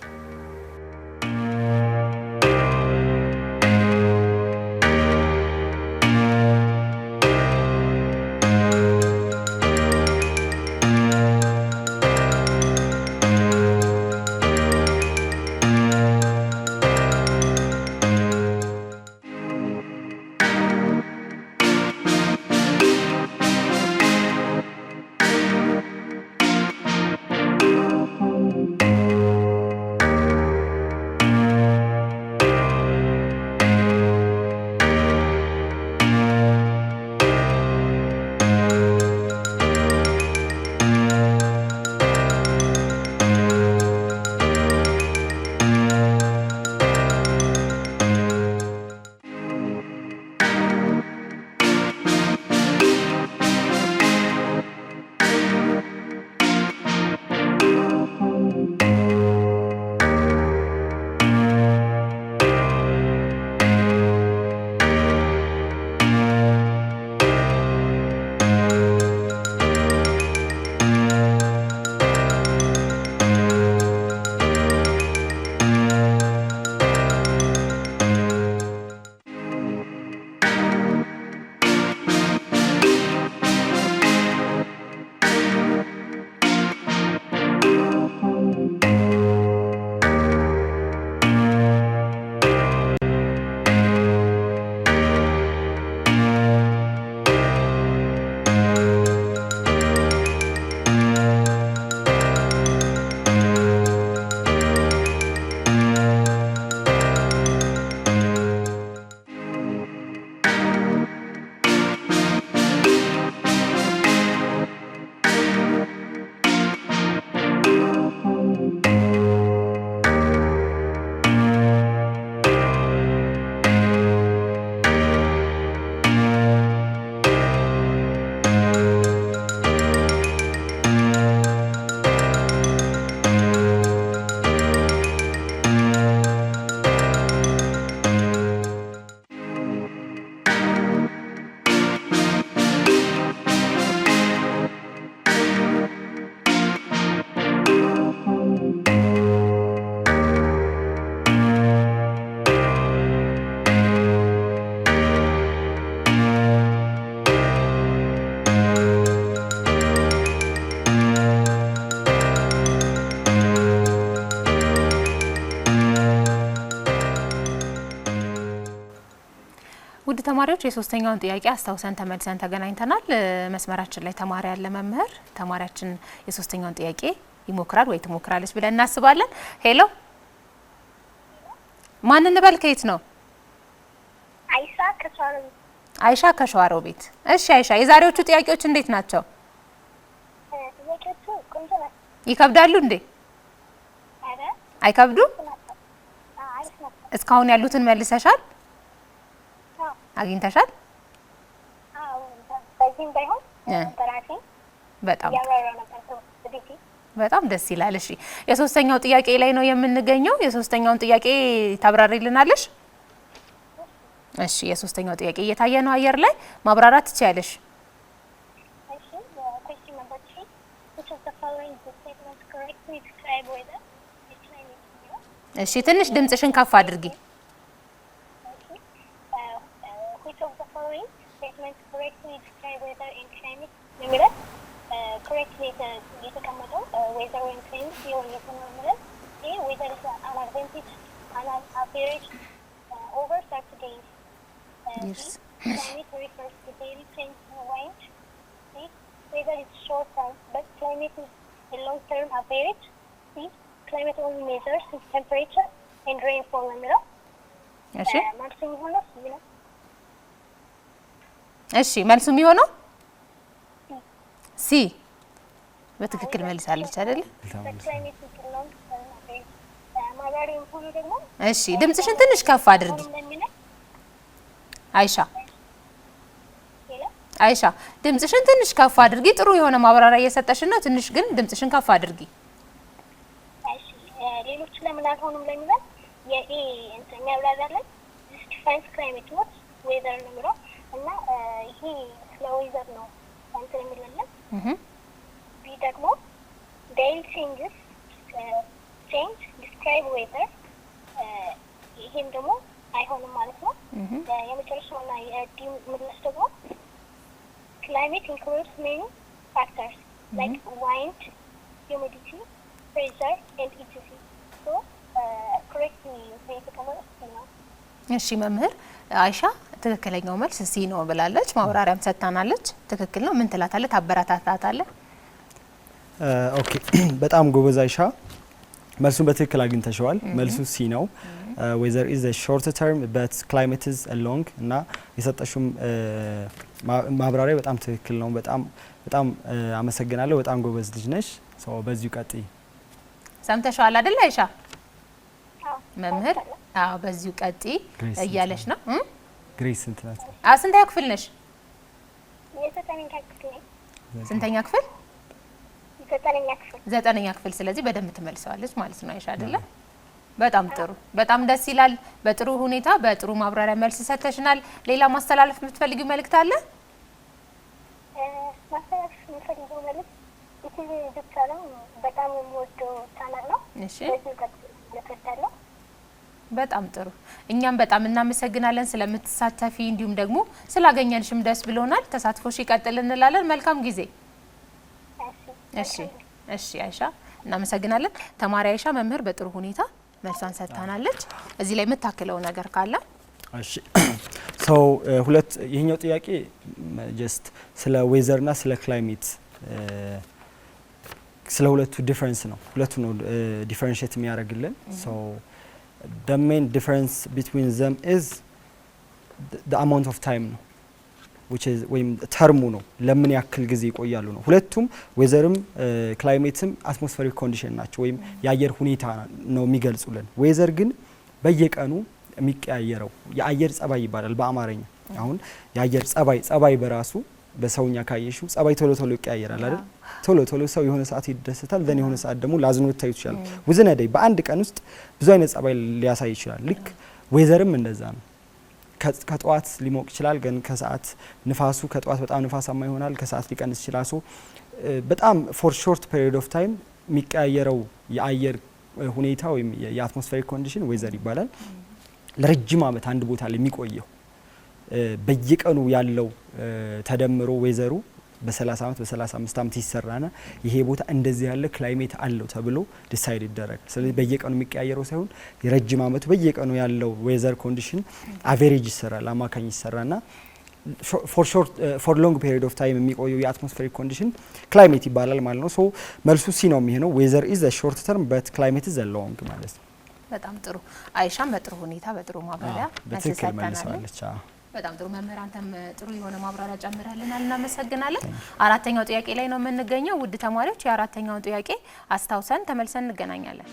ተማሪዎች የሶስተኛውን ጥያቄ አስታውሰን ተመልሰን ተገናኝተናል። መስመራችን ላይ ተማሪ ያለ መምህር ተማሪያችን የሶስተኛውን ጥያቄ ይሞክራል ወይ ትሞክራለች ብለን እናስባለን። ሄሎ ማን እንበል? ከየት ነው? አይሻ ከሸዋሮቢት። አይሻ ከሸዋሮቢት። እሺ አይሻ የዛሬዎቹ ጥያቄዎች እንዴት ናቸው? ጥያቄዎቹ ቆንጆ ናቸው። ይከብዳሉ እንዴ? አረ አይከብዱም? አሪፍ ናቸው። እስካሁን ያሉትን መልሰሻል? አግኝተሻል? አዎ በዚህም ባይሆን በራሴ በጣም ያወራው ነበር ስለዚህ በጣም ደስ ይላል። እሺ የሶስተኛው ጥያቄ ላይ ነው የምንገኘው። የሶስተኛውን ጥያቄ ታብራሪልናለሽ? እሺ የሶስተኛው ጥያቄ እየታየ ነው አየር ላይ ማብራራት ትችያለሽ? እሺ question number 3 which of the following statements correctly describe weather? እሺ ትንሽ ድምጽሽን ከፍ አድርጊ። which of the following statements correctly describe weather and climate? የሚለው correctly የተቀመጠው weather and climate ሲሆን የተመረጠው ይሄ weather is an advantage and an average over 30 days. Yes. Climate refers to daily change in wind. Weather is short term, but climate is a long term average. Climate only measures temperature and rainfall የሚለው እሺ መልሱ የሚሆነው ይህ ነው። እሺ መልሱ የሚሆነው ሲ በትክክል መልሳለች አይደል? Climate is a long term average. ማብራሪያ የሚሆነው ደግሞ እሺ ድምጽሽን ትንሽ ከፍ አድርጊ እንደሚለው አይሻ። አይሻ ድምጽሽን ትንሽ ከፍ አድርጊ። ጥሩ የሆነ ማብራሪያ እየሰጠሽን ነው። ትንሽ ግን ድምጽሽን ከፍ አድርጊ። እሺ ሌሎች ለምን አልሆኑም ለሚለው የኤ እንትን ያብራራለን this defines climate what weather ነው የሚለው እና ይሄ ስለ ዌዘር ነው እንትን የሚለለን ቢ ደግሞ daily changes change describe weather ይሄም ደግሞ አይሆንም ማለት ነው። የመጨረሻውና የዲ ምላሽ ደግሞ climate includes many factors like wind, humidity, pressure and etc. So correctly ነው። እሺ መምህር አይሻ ትክክለኛው መልስ ሲ ነው ብላለች። ማብራሪያም ሰጥታናለች። ትክክል ነው። ምን ትላታለህ? ታበረታታታለህ? ኦኬ በጣም ጎበዝ አይሻ። መልሱን በትክክል አግኝተሽዋል። መልሱ ሲ ነው። weather is a short term but climate is a long እና የሰጠሽው ማብራሪያ በጣም ትክክል ነው። በጣም አመሰግናለሁ። በጣም ጎበዝ ልጅ ነሽ። በዚሁ ቀጥይ። ሰምተሻል አይደል አይሻ? መምህር አዎ በዚሁ ቀጥይ እያለሽ ነው። ግሬስ ስንት ናት? ስንተኛ ክፍል ነሽ? የዘጠነኛ ክፍል ነኝ። ስንተኛ ክፍል? ዘጠነኛ ክፍል። ስለዚህ በደንብ ትመልሰዋለች ማለት ነው አይሻ አይደለ? በጣም ጥሩ። በጣም ደስ ይላል። በጥሩ ሁኔታ በጥሩ ማብራሪያ መልስ ሰጥተሽናል። ሌላ ማስተላለፍ የምትፈልጊው መልእክት አለ? ማስተላለፍ የምትፈልጊው መልእክት ኢቲቪ ዲጂታልም በጣም የምወደው ቻናል ነው። እሺ ለተዳለው በጣም ጥሩ። እኛም በጣም እናመሰግናለን ስለምትሳተፊ እንዲሁም ደግሞ ስላገኘንሽም ደስ ብሎናል። ተሳትፎሽ ይቀጥል እንላለን። መልካም ጊዜ። እሺ አይሻ እናመሰግናለን። ተማሪ አይሻ መምህር በጥሩ ሁኔታ መልሷን ሰጥታናለች። እዚህ ላይ የምታክለው ነገር ካለ? እሺ ሁለት ይሄኛው ጥያቄ ጀስት ስለ ዌዘርና ስለ ክላይሜት ስለ ሁለቱ ዲፈረንስ ነው። ሁለቱ ነው ዲፈረንሺየት የሚያደርግልን። the main difference between them is the amount of time ነው which is ወይም ተርሙ ነው ለምን ያክል ጊዜ ይቆያሉ ነው። ሁለቱም ዌዘርም ክላይሜትም አትሞስፌሪክ ኮንዲሽን ናቸው ወይም የአየር ሁኔታ ነው የሚገልጹልን። ዌዘር ግን በየቀኑ የሚቀያየረው የአየር ጸባይ ይባላል በአማርኛ። አሁን የአየር ጸባይ በራሱ በሰውኛ ካየሹ ጸባይ ቶሎ ይቀያየራል አይደል? ቶሎ ሰው የሆነ ሰዓት ይደሰታል ደን የሆነ ሰዓት ደግሞ ላዝኖ ታዩ ይችላል። ወዘነ ዳይ በአንድ ቀን ውስጥ ብዙ አይነት ጸባይ ሊያሳይ ይችላል። ልክ ዌዘርም እንደዛ ነው። ከጠዋት ሊሞቅ ይችላል ግን ከሰዓት ንፋሱ ከጠዋት በጣም ንፋሳማ ይሆናል ከሰዓት ሊቀንስ ይችላል። በጣም ፎር ሾርት ፔሪድ ኦፍ ታይም የሚቀያየረው የአየር ሁኔታ ወይም የአትሞስፌሪክ ኮንዲሽን ዌዘር ይባላል። ለረጅም ዓመት አንድ ቦታ ላይ የሚቆየው በየቀኑ ያለው ተደምሮ ዌዘሩ በ30 ዓመት በ35 ዓመት ይሰራና ይሄ ቦታ እንደዚህ ያለ ክላይሜት አለው ተብሎ ዲሳይድ ይደረጋል። ስለዚህ በየቀኑ የሚቀያየረው ሳይሆን የረጅም ዓመቱ በየቀኑ ያለው ዌዘር ኮንዲሽን አቨሬጅ ይሰራል፣ አማካኝ ይሰራና ፎር ሎንግ ፔሪድ ኦፍ ታይም የሚቆየው የአትሞስፌሪክ ኮንዲሽን ክላይሜት ይባላል ማለት ነው። ሶ መልሱ ሲ ነው የሚሆነው። ዌዘር ኢዝ ዘ ሾርት ተርም በት ክላይሜት ኢዝ ዘ ሎንግ ማለት ነው። በጣም ጥሩ አይሻም፣ በጥሩ ሁኔታ በጥሩ ማብራሪያ በትክክል መልሰዋለች። በጣም ጥሩ መምህር፣ አንተም ጥሩ የሆነ ማብራሪያ ጨምረልናል፣ እናመሰግናለን። አራተኛው ጥያቄ ላይ ነው የምንገኘው። ውድ ተማሪዎች የአራተኛውን ጥያቄ አስታውሰን ተመልሰን እንገናኛለን።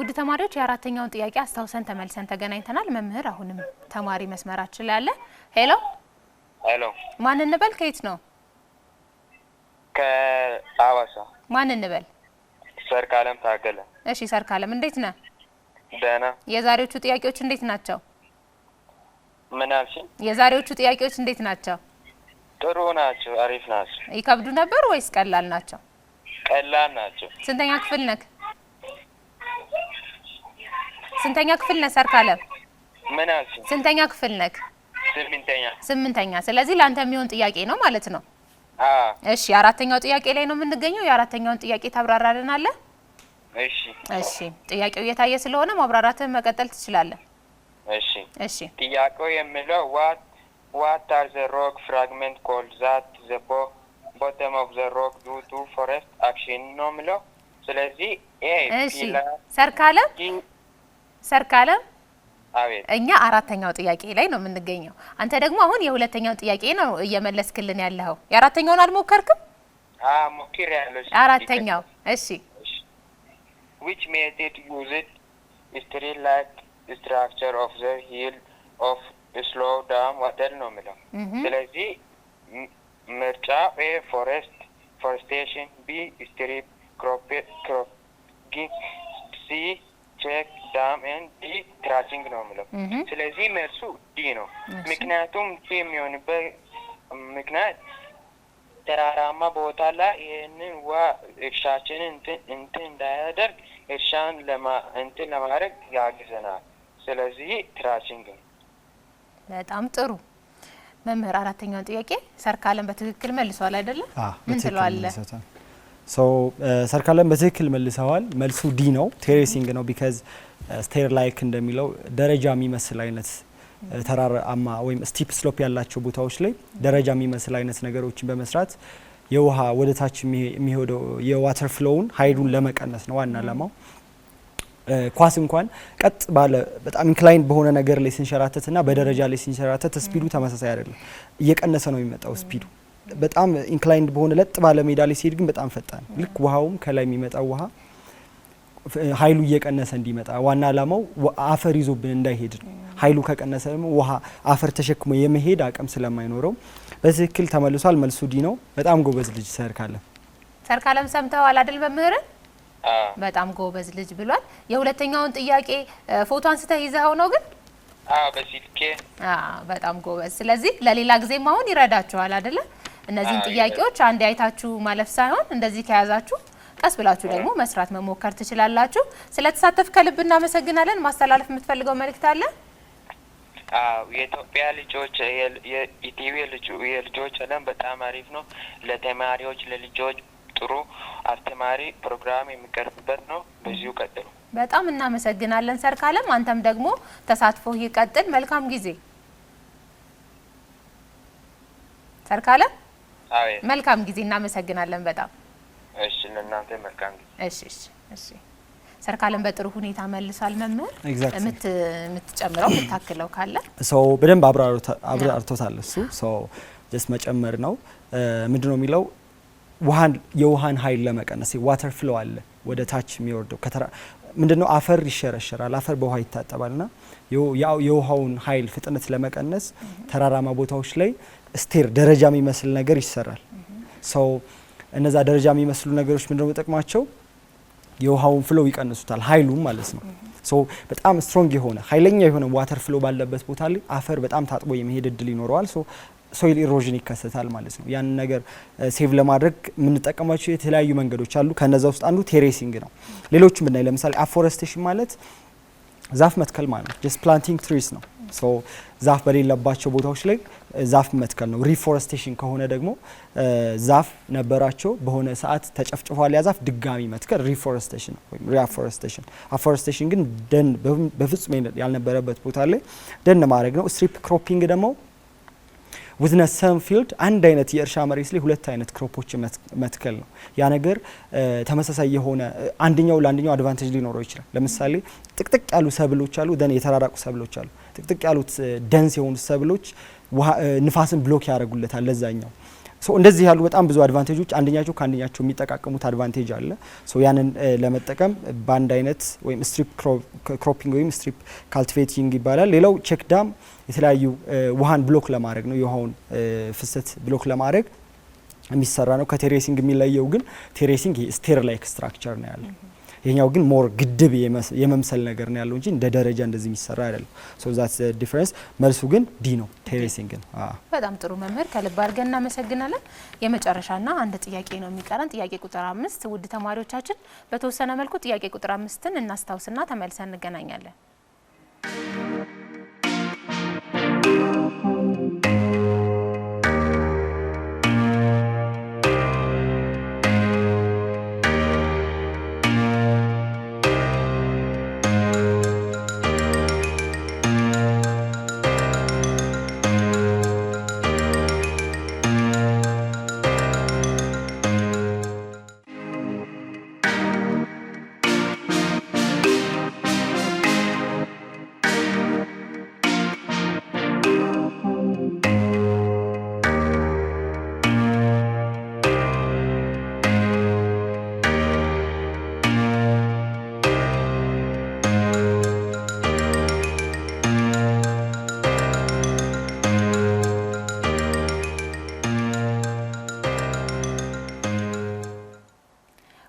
ውድ ተማሪዎች የአራተኛውን ጥያቄ አስታውሰን ተመልሰን ተገናኝተናል። መምህር አሁንም ተማሪ መስመራችን ላይ አለ። ሄሎ ሄሎ፣ ማን እንበል? ከየት ነው? ከአዋሳ። ማን እንበል? ሰርካለም ታገለ። እሺ ሰርካለም፣ እንዴት ነህ? ደህና። የዛሬዎቹ ጥያቄዎች እንዴት ናቸው? ምን አልሽኝ? የዛሬዎቹ ጥያቄዎች እንዴት ናቸው? ጥሩ ናቸው፣ አሪፍ ናቸው። ይከብዱ ነበር ወይስ ቀላል ናቸው? ቀላል ናቸው። ስንተኛ ክፍል ነህ? ስንተኛ ክፍል ነህ ሰርካለም? ምን አልሽኝ? ስንተኛ ክፍል ነህ? ስምንተኛ። ስለዚህ ላንተ የሚሆን ጥያቄ ነው ማለት ነው። እሺ አራተኛው ጥያቄ ላይ ነው የምንገኘው። የአራተኛውን ጥያቄ ታብራራልናለህ? እሺ ጥያቄው እየታየ ስለሆነ ማብራራትህን መቀጠል ትችላለህ። እሺ ጥያቄው የሚለው what are the rock fragment called that the bottom of the rock due to forest action ነው የሚለው። ስለዚህ እሺ ሰርካለም አቤት። እኛ አራተኛው ጥያቄ ላይ ነው የምንገኘው። አንተ ደግሞ አሁን የሁለተኛው ጥያቄ ነው እየመለስክልን ያለኸው። የአራተኛውን አልሞከርክም? ሞክሬያለሁ። አራተኛው እሺ which method used street-like structure of the hill of slow down water ነው የሚለው። ስለዚህ ምርጫ A forestation፣ B strip cropping፣ C check dam and D trashing ነው የሚለው። ስለዚህ መልሱ ዲ ነው። ምክንያቱም የሚሆንበት ምክንያት ተራራማ ቦታ ላይ ይሄንን እርሻችንን እንትን እንዳያደርግ እርሻን ለማድረግ ያግዘናል። ስለዚህ ትራሽንግ ነው። በጣም ጥሩ መምህር፣ አራተኛውን ጥያቄ ሰርካለም በትክክል መልሷል አይደለ? ምን ትለዋለህ? ሰርካለም በትክክል መልሰዋል። መልሱ ዲ ነው፣ ቴሬሲንግ ነው። ቢካዝ ስቴር ላይክ እንደሚለው ደረጃ የሚመስል አይነት ተራራማ ወይም ስቲፕ ስሎፕ ያላቸው ቦታዎች ላይ ደረጃ የሚመስል አይነት ነገሮችን በመስራት የውሃ ወደ ታች የሚሄደው የዋተር ፍሎውን ሀይሉን ለመቀነስ ነው ዋና ዓላማው። ኳስ እንኳን ቀጥ ባለ በጣም ኢንክላይንድ በሆነ ነገር ላይ ሲንሸራተትና በደረጃ ላይ ሲንሸራተት ስፒዱ ተመሳሳይ አይደለም፣ እየቀነሰ ነው የሚመጣው ስፒዱ። በጣም ኢንክላይንድ በሆነ ለጥ ባለ ሜዳ ላይ ሲሄድ ግን በጣም ፈጣን። ልክ ውሃውም ከላይ የሚመጣው ውሃ ሀይሉ እየቀነሰ እንዲመጣ ዋና ዓላማው አፈር ይዞብን እንዳይሄድ ነው። ሀይሉ ከቀነሰ ደግሞ ውሃ አፈር ተሸክሞ የመሄድ አቅም ስለማይኖረው በትክክል ተመልሷል። መልሱ ዲ ነው። በጣም ጎበዝ ልጅ ሰርካለም ሰምተዋል አይደል መምህር? በጣም ጎበዝ ልጅ ብሏል። የሁለተኛውን ጥያቄ ፎቶ አንስተህ ይዘኸው ነው ግን? በስልኬ። በጣም ጎበዝ። ስለዚህ ለሌላ ጊዜም አሁን ይረዳችኋል አይደለ? እነዚህን ጥያቄዎች አንድ አይታችሁ ማለፍ ሳይሆን እንደዚህ ከያዛችሁ ቀስ ብላችሁ ደግሞ መስራት መሞከር ትችላላችሁ። ስለተሳተፍ ከልብ እናመሰግናለን። ማስተላለፍ የምትፈልገው መልእክት አለ? የኢትዮጵያ ልጆች የኢቲቪ የልጆች አለም በጣም አሪፍ ነው። ለተማሪዎች ለልጆች ጥሩ አስተማሪ ፕሮግራም የሚቀርብበት ነው። በዚሁ ቀጥሉ። በጣም እናመሰግናለን ሰርካለም። አንተም ደግሞ ተሳትፎ ይቀጥል። መልካም ጊዜ ሰርካለም። መልካም ጊዜ። እናመሰግናለን በጣም እሺ። ለእናንተ መልካም ጊዜ። እሺ። ሰርካለም በጥሩ ሁኔታ መልሷል። መምህር የምትጨምረው የምታክለው ካለ? ሰው በደንብ አብራርቶታል እሱ። ሰው ጀስት መጨመር ነው። ምንድነው የሚለው የውሃን ኃይል ለመቀነስ ዋተር ፍሎ አለ ወደ ታች የሚወርደው ምንድነው አፈር ይሸረሸራል። አፈር በውሃ ይታጠባልና የውሃውን ኃይል ፍጥነት ለመቀነስ ተራራማ ቦታዎች ላይ ስቴር ደረጃ የሚመስል ነገር ይሰራል። ሰው እነዛ ደረጃ የሚመስሉ ነገሮች ምንድነው ጥቅማቸው? የውሃውን ፍሎ ይቀንሱታል፣ ኃይሉም ማለት ነው። ሶ በጣም ስትሮንግ የሆነ ኃይለኛ የሆነ ዋተር ፍሎ ባለበት ቦታ ላይ አፈር በጣም ታጥቦ የመሄድ እድል ይኖረዋል። ሶ ሶይል ኢሮዥን ይከሰታል ማለት ነው። ያን ነገር ሴቭ ለማድረግ የምንጠቀማቸው የተለያዩ መንገዶች አሉ። ከነዛ ውስጥ አንዱ ቴሬሲንግ ነው። ሌሎችም ብናይ ለምሳሌ አፎረስቴሽን ማለት ዛፍ መትከል ማለት ነው። ጀስት ፕላንቲንግ ትሪስ ነው። ሶ ዛፍ በሌለባቸው ቦታዎች ላይ ዛፍ መትከል ነው። ሪፎረስቴሽን ከሆነ ደግሞ ዛፍ ነበራቸው በሆነ ሰዓት ተጨፍጭፏል፣ ያ ዛፍ ድጋሚ መትከል ሪፎረስቴሽን ነው ወይም ሪአፎረስቴሽን። አፎረስቴሽን ግን ደን በፍጹም ያልነበረበት ቦታ ላይ ደን ማድረግ ነው። ስትሪፕ ክሮፒንግ ደግሞ ዊዝን ሰም ፊልድ አንድ አይነት የእርሻ መሬት ላይ ሁለት አይነት ክሮፖች መትከል ነው። ያ ነገር ተመሳሳይ የሆነ አንደኛው ለአንደኛው አድቫንቴጅ ሊኖረው ይችላል። ለምሳሌ ጥቅጥቅ ያሉ ሰብሎች አሉ፣ ደን የተራራቁ ሰብሎች አሉ። ጥቅጥቅ ያሉት ደንስ የሆኑ ሰብሎች ንፋስን ብሎክ ያደርጉለታል ለዛኛው። ሶ እንደዚህ ያሉ በጣም ብዙ አድቫንቴጆች አንደኛቸው ከአንደኛቸው የሚጠቃቀሙት አድቫንቴጅ አለ። ሶ ያንን ለመጠቀም ባንድ አይነት ወይም ስትሪፕ ክሮፒንግ ወይም ስትሪፕ ካልቲቬቲንግ ይባላል። ሌላው ቼክ ዳም የተለያዩ ውሃን ብሎክ ለማድረግ ነው። የውሃውን ፍሰት ብሎክ ለማድረግ የሚሰራ ነው። ከቴሬሲንግ የሚለየው ግን ቴሬሲንግ ስቴር ላይክ ስትራክቸር ነው ያለው። ይሄኛው ግን ሞር ግድብ የመምሰል ነገር ነው ያለው እንጂ እንደ ደረጃ እንደዚህ የሚሰራ አይደለም። ሶ ዛትስ ዲፈረንስ። መልሱ ግን ዲ ነው፣ ቴሬሲንግ ነው። በጣም ጥሩ መምህር፣ ከልብ አድርገን እናመሰግናለን። የመጨረሻና አንድ ጥያቄ ነው የሚቀረን፣ ጥያቄ ቁጥር 5። ውድ ተማሪዎቻችን በተወሰነ መልኩ ጥያቄ ቁጥር 5ን እናስታውስና ተመልሰን እንገናኛለን።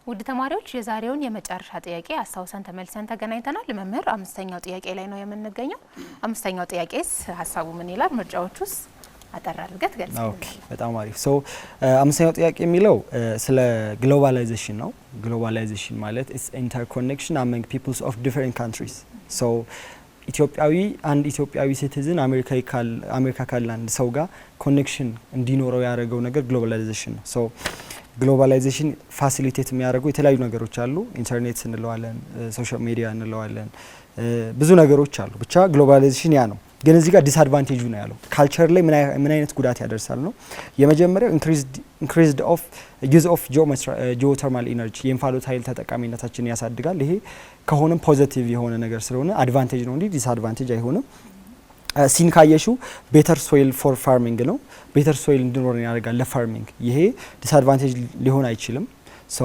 ውድ ተማሪዎች የዛሬውን የመጨረሻ ጥያቄ አስታውሰን ተመልሰን ተገናኝተናል። መምህር አምስተኛው ጥያቄ ላይ ነው የምንገኘው። አምስተኛው ጥያቄስ ሀሳቡ ምን ይላል? ምርጫዎቹስ አጠር አድርገህ ገልጽ። ኦኬ፣ በጣም አሪፍ። ሶ አምስተኛው ጥያቄ የሚለው ስለ ግሎባላይዜሽን ነው። ግሎባላይዜሽን ማለት ኢትስ ኢንተርኮኔክሽን አመንግ ፒፕልስ ኦፍ ዲፈረንት ካንትሪስ። ሶ አንድ ኢትዮጵያዊ ሲቲዝን አሜሪካ ካለ አንድ ሰው ጋር ኮኔክሽን እንዲኖረው ያደረገው ነገር ግሎባላይዜሽን ነው። ሶ ግሎባላይዜሽን ፋሲሊቴት የሚያደርጉ የተለያዩ ነገሮች አሉ። ኢንተርኔት እንለዋለን፣ ሶሻል ሚዲያ እንለዋለን፣ ብዙ ነገሮች አሉ። ብቻ ግሎባላይዜሽን ያ ነው። ግን እዚህ ጋር ዲስአድቫንቴጁ ነው ያለው። ካልቸር ላይ ምን አይነት ጉዳት ያደርሳል ነው። የመጀመሪያው ኢንክሪዝድ ኦፍ ዩዝ ኦፍ ጂኦተርማል ኢነርጂ የእንፋሎት ኃይል ተጠቃሚነታችን ያሳድጋል። ይሄ ከሆነም ፖዚቲቭ የሆነ ነገር ስለሆነ አድቫንቴጅ ነው እንጂ ዲስአድቫንቴጅ አይሆንም። ሲን ካየሹ ቤተር ሶይል ፎር ፋርሚንግ ነው። ቤተር ሶይል እንዲኖር ያደርጋል ለፋርሚንግ። ይሄ ዲስአድቫንቴጅ ሊሆን አይችልም። ሶ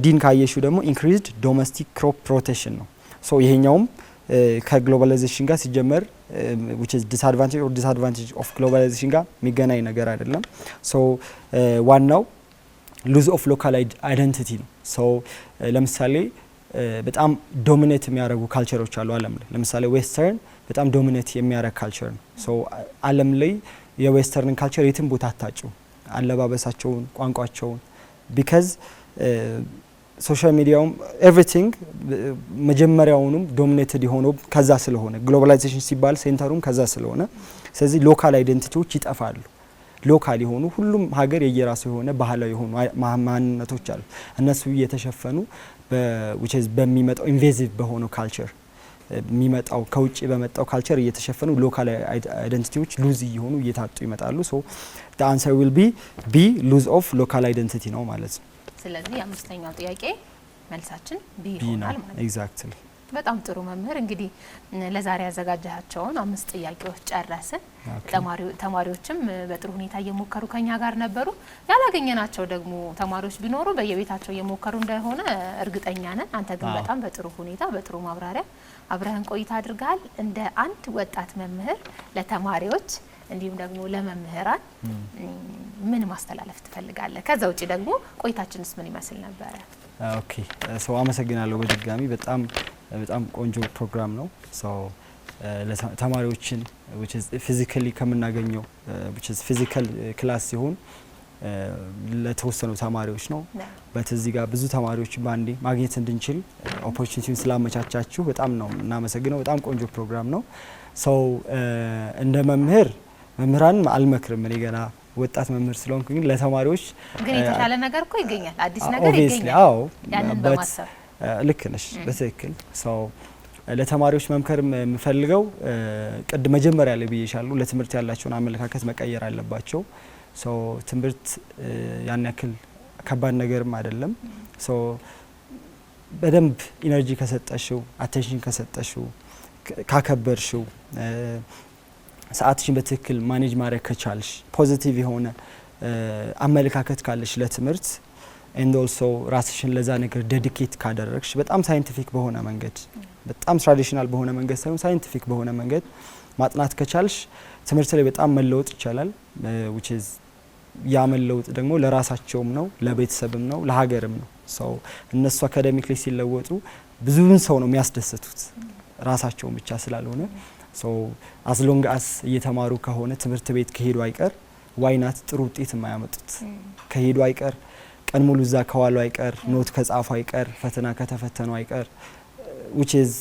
ዲን ካየሹ ደግሞ ኢንክሪዝድ ዶሜስቲክ ክሮፕ ፕሮቴክሽን ነው። ሶ ይሄኛውም ከግሎባላይዜሽን ጋር ሲጀመር which is disadvantage of globalization ጋር የሚገናኝ ነገር አይደለም። ሶ ዋናው ሉዝ ኦፍ ሎካል አይደንቲቲ ነው። ሶ ለምሳሌ በጣም ዶሚኔት የሚያደርጉ ካልቸሮች አሉ ዓለም ላይ። ለምሳሌ ዌስተርን በጣም ዶሚኔት የሚያደርግ ካልቸር ነው። ሶ ዓለም ላይ የዌስተርን ካልቸር የትም ቦታ አታጭው፣ አለባበሳቸውን፣ ቋንቋቸውን ቢካዝ ሶሻል ሚዲያውም ኤቭሪቲንግ መጀመሪያውንም ዶሚኔትድ የሆነው ከዛ ስለሆነ ግሎባላይዜሽን ሲባል ሴንተሩም ከዛ ስለሆነ ስለዚህ ሎካል አይደንቲቲዎች ይጠፋሉ። ሎካል የሆኑ ሁሉም ሀገር የየራሱ የሆነ ባህላዊ የሆኑ ማንነቶች አሉ። እነሱ እየተሸፈኑ በሚመጣው ኢንቬዚቭ በሆነው ካልቸር የሚመጣው ከውጭ በመጣው ካልቸር እየተሸፈኑ ሎካል አይደንቲቲዎች ሉዝ እየሆኑ እየታጡ ይመጣሉ። ሶ the answer will be lose of local identity ነው ማለት ነው። ስለዚህ አምስተኛው ጥያቄ መልሳችን ቢ ይሆናል ማለት ነው። ኤግዛክትሊ። በጣም ጥሩ መምህር፣ እንግዲህ ለዛሬ ያዘጋጃቸውን 5 ጥያቄዎች ጨረስን። ተማሪዎችም በጥሩ ሁኔታ እየሞከሩ ከኛ ጋር ነበሩ። ያላገኘናቸው ደግሞ ተማሪዎች ቢኖሩ በየቤታቸው እየሞከሩ እንደሆነ እርግጠኛ ነን። አንተ ግን በጣም በጥሩ ሁኔታ በጥሩ ማብራሪያ አብረህን ቆይታ አድርገሃል። እንደ አንድ ወጣት መምህር ለተማሪዎች እንዲሁም ደግሞ ለመምህራን ምን ማስተላለፍ ትፈልጋለህ? ከዛ ውጪ ደግሞ ቆይታችንስ ምን ይመስል ነበረ? ኦኬ ሰው አመሰግናለሁ በድጋሚ በጣም ቆንጆ ፕሮግራም ነው። ሰው ለተማሪዎችን which is physically ከምናገኘው which is physical ክላስ ሲሆን ለተወሰኑ ተማሪዎች ነው። በዚህ ጋር ብዙ ተማሪዎች ባንዴ ማግኘት እንድንችል ኦፖርቹኒቲውን ስላመቻቻችሁ በጣም ነው እናመሰግነው። በጣም ቆንጆ ፕሮግራም ነው። ሰው እንደ መምህራን አልመክርም። እኔ ገና ወጣት መምህር ስለሆንኩ ግን ለተማሪዎች ግን የተሻለ ነገር እኮ ይገኛል፣ አዲስ ነገር ይገኛል። አዎ ያንን በማሰብ ልክ ነሽ በትክክል። ሰው ለተማሪዎች መምከር የምፈልገው ቅድ መጀመሪያ ላይ ብዬሻለሁ፣ ለትምህርት ያላቸውን አመለካከት መቀየር አለባቸው። ሰው ትምህርት ያን ያክል ከባድ ነገርም አይደለም። ሰው በደንብ ኢነርጂ ከሰጠሽው፣ አቴንሽን ከሰጠሽው፣ ካከበርሽው፣ ሰዓትሽን በትክክል ማኔጅ ማድረግ ከቻልሽ፣ ፖዚቲቭ የሆነ አመለካከት ካለሽ ለትምህርት ኤንድ ኦልሶ ራስሽን ለዛ ነገር ዴዲኬት ካደረግሽ በጣም ሳይንቲፊክ በሆነ መንገድ በጣም ትራዲሽናል በሆነ መንገድ ሳይሆን ሳይንቲፊክ በሆነ መንገድ ማጥናት ከቻልሽ ትምህርት ላይ በጣም መለወጥ ይቻላል። which is ያ መለወጥ ደግሞ ለራሳቸውም ነው፣ ለቤተሰብም ነው፣ ለሀገርም ነው። ሰው እነሱ አካዳሚክሊ ሲለወጡ ብዙውን ሰው ነው የሚያስደስቱት ራሳቸውን ብቻ ስላልሆነ ሰው as long as እየተማሩ ከሆነ ትምህርት ቤት ከሄዱ አይቀር ዋይናት ጥሩ ውጤት የማያመጡት ከሄዱ አይቀር ቀን ሙሉ እዛ ከዋሉ አይቀር ኖት ከጻፉ አይቀር ፈተና ከተፈተኑ አይቀር which is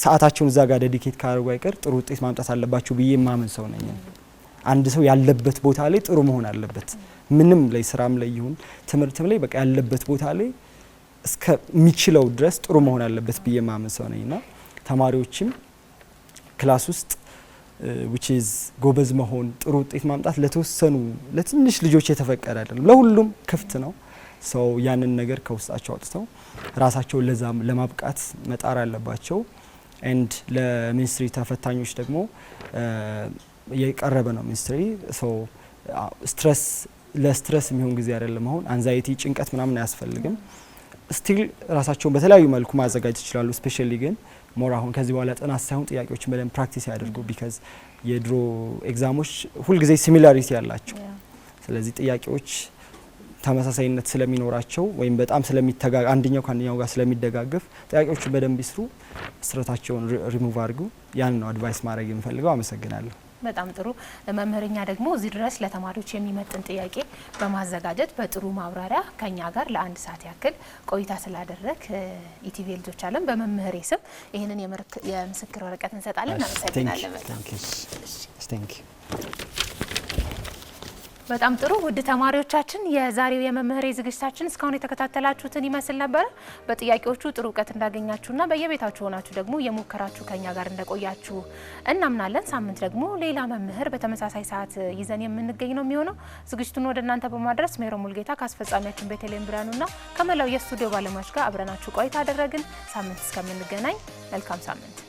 ሰዓታቸውን እዛ ጋር ዴዲኬት ካደረጉ አይቀር ጥሩ ውጤት ማምጣት አለባቸው ብዬ ማመን ሰው ነኝ። አንድ ሰው ያለበት ቦታ ላይ ጥሩ መሆን አለበት። ምንም ላይ ስራም ላይ ይሁን ትምህርትም ላይ በቃ ያለበት ቦታ ላይ እስከሚችለው ድረስ ጥሩ መሆን አለበት ብዬ ማመን ሰው ነኝና ተማሪዎችም ክላስ ውስጥ which is ጎበዝ መሆን ጥሩ ውጤት ማምጣት ለተወሰኑ ለትንሽ ልጆች የተፈቀደ አይደለም፣ ለሁሉም ክፍት ነው። ሰው ያንን ነገር ከውስጣቸው አውጥተው ራሳቸውን ለዛም ለማብቃት መጣር አለባቸው። ኤንድ ለሚኒስትሪ ተፈታኞች ደግሞ የቀረበ ነው ሚኒስትሪ ሰው ስትረስ ለስትረስ የሚሆን ጊዜ አይደለም። አሁን አንዛይቲ ጭንቀት ምናምን አያስፈልግም። ስቲል ራሳቸውን በተለያዩ መልኩ ማዘጋጀት ይችላሉ። ስፔሻሊ ግን ሞር አሁን ከዚህ በኋላ ጥናት ሳይሆን ጥያቄዎችን በደንብ ፕራክቲስ ያደርጉ። ቢካዝ የድሮ ኤግዛሞች ሁልጊዜ ሲሚላሪቲ ያላቸው፣ ስለዚህ ጥያቄዎች ተመሳሳይነት ስለሚኖራቸው ወይም በጣም አንደኛው ከአንደኛው ጋር ስለሚደጋገፍ ጥያቄዎችን በደንብ ይስሩ፣ ስትረታቸውን ሪሙቭ አድርጉ። ያን ነው አድቫይስ ማድረግ የምፈልገው። አመሰግናለሁ። በጣም ጥሩ መምህርኛ ደግሞ እዚህ ድረስ ለተማሪዎች የሚመጥን ጥያቄ በማዘጋጀት በጥሩ ማብራሪያ ከኛ ጋር ለ1 ሰዓት ያክል ቆይታ ስላደረግ ኢቲቪ ልጆች አለም በመምህሬ ስም ይህንን የምስክር ወረቀት እንሰጣለን። እናመሰግናለን። በጣም ጥሩ ውድ ተማሪዎቻችን፣ የዛሬው የመምህሬ ዝግጅታችን እስካሁን የተከታተላችሁትን ይመስል ነበር። በጥያቄዎቹ ጥሩ እውቀት እንዳገኛችሁና በየቤታችሁ ሆናችሁ ደግሞ የሞከራችሁ ከኛ ጋር እንደቆያችሁ እናምናለን። ሳምንት ደግሞ ሌላ መምህር በተመሳሳይ ሰዓት ይዘን የምንገኝ ነው የሚሆነው። ዝግጅቱን ወደ እናንተ በማድረስ ሜሮ ሙልጌታ ከአስፈጻሚያችን ቤተልሔም ብርሃኑና ከመላው የስቱዲዮ ባለሙያዎች ጋር አብረናችሁ ቆይታ አደረግን። ሳምንት እስከምንገናኝ መልካም ሳምንት።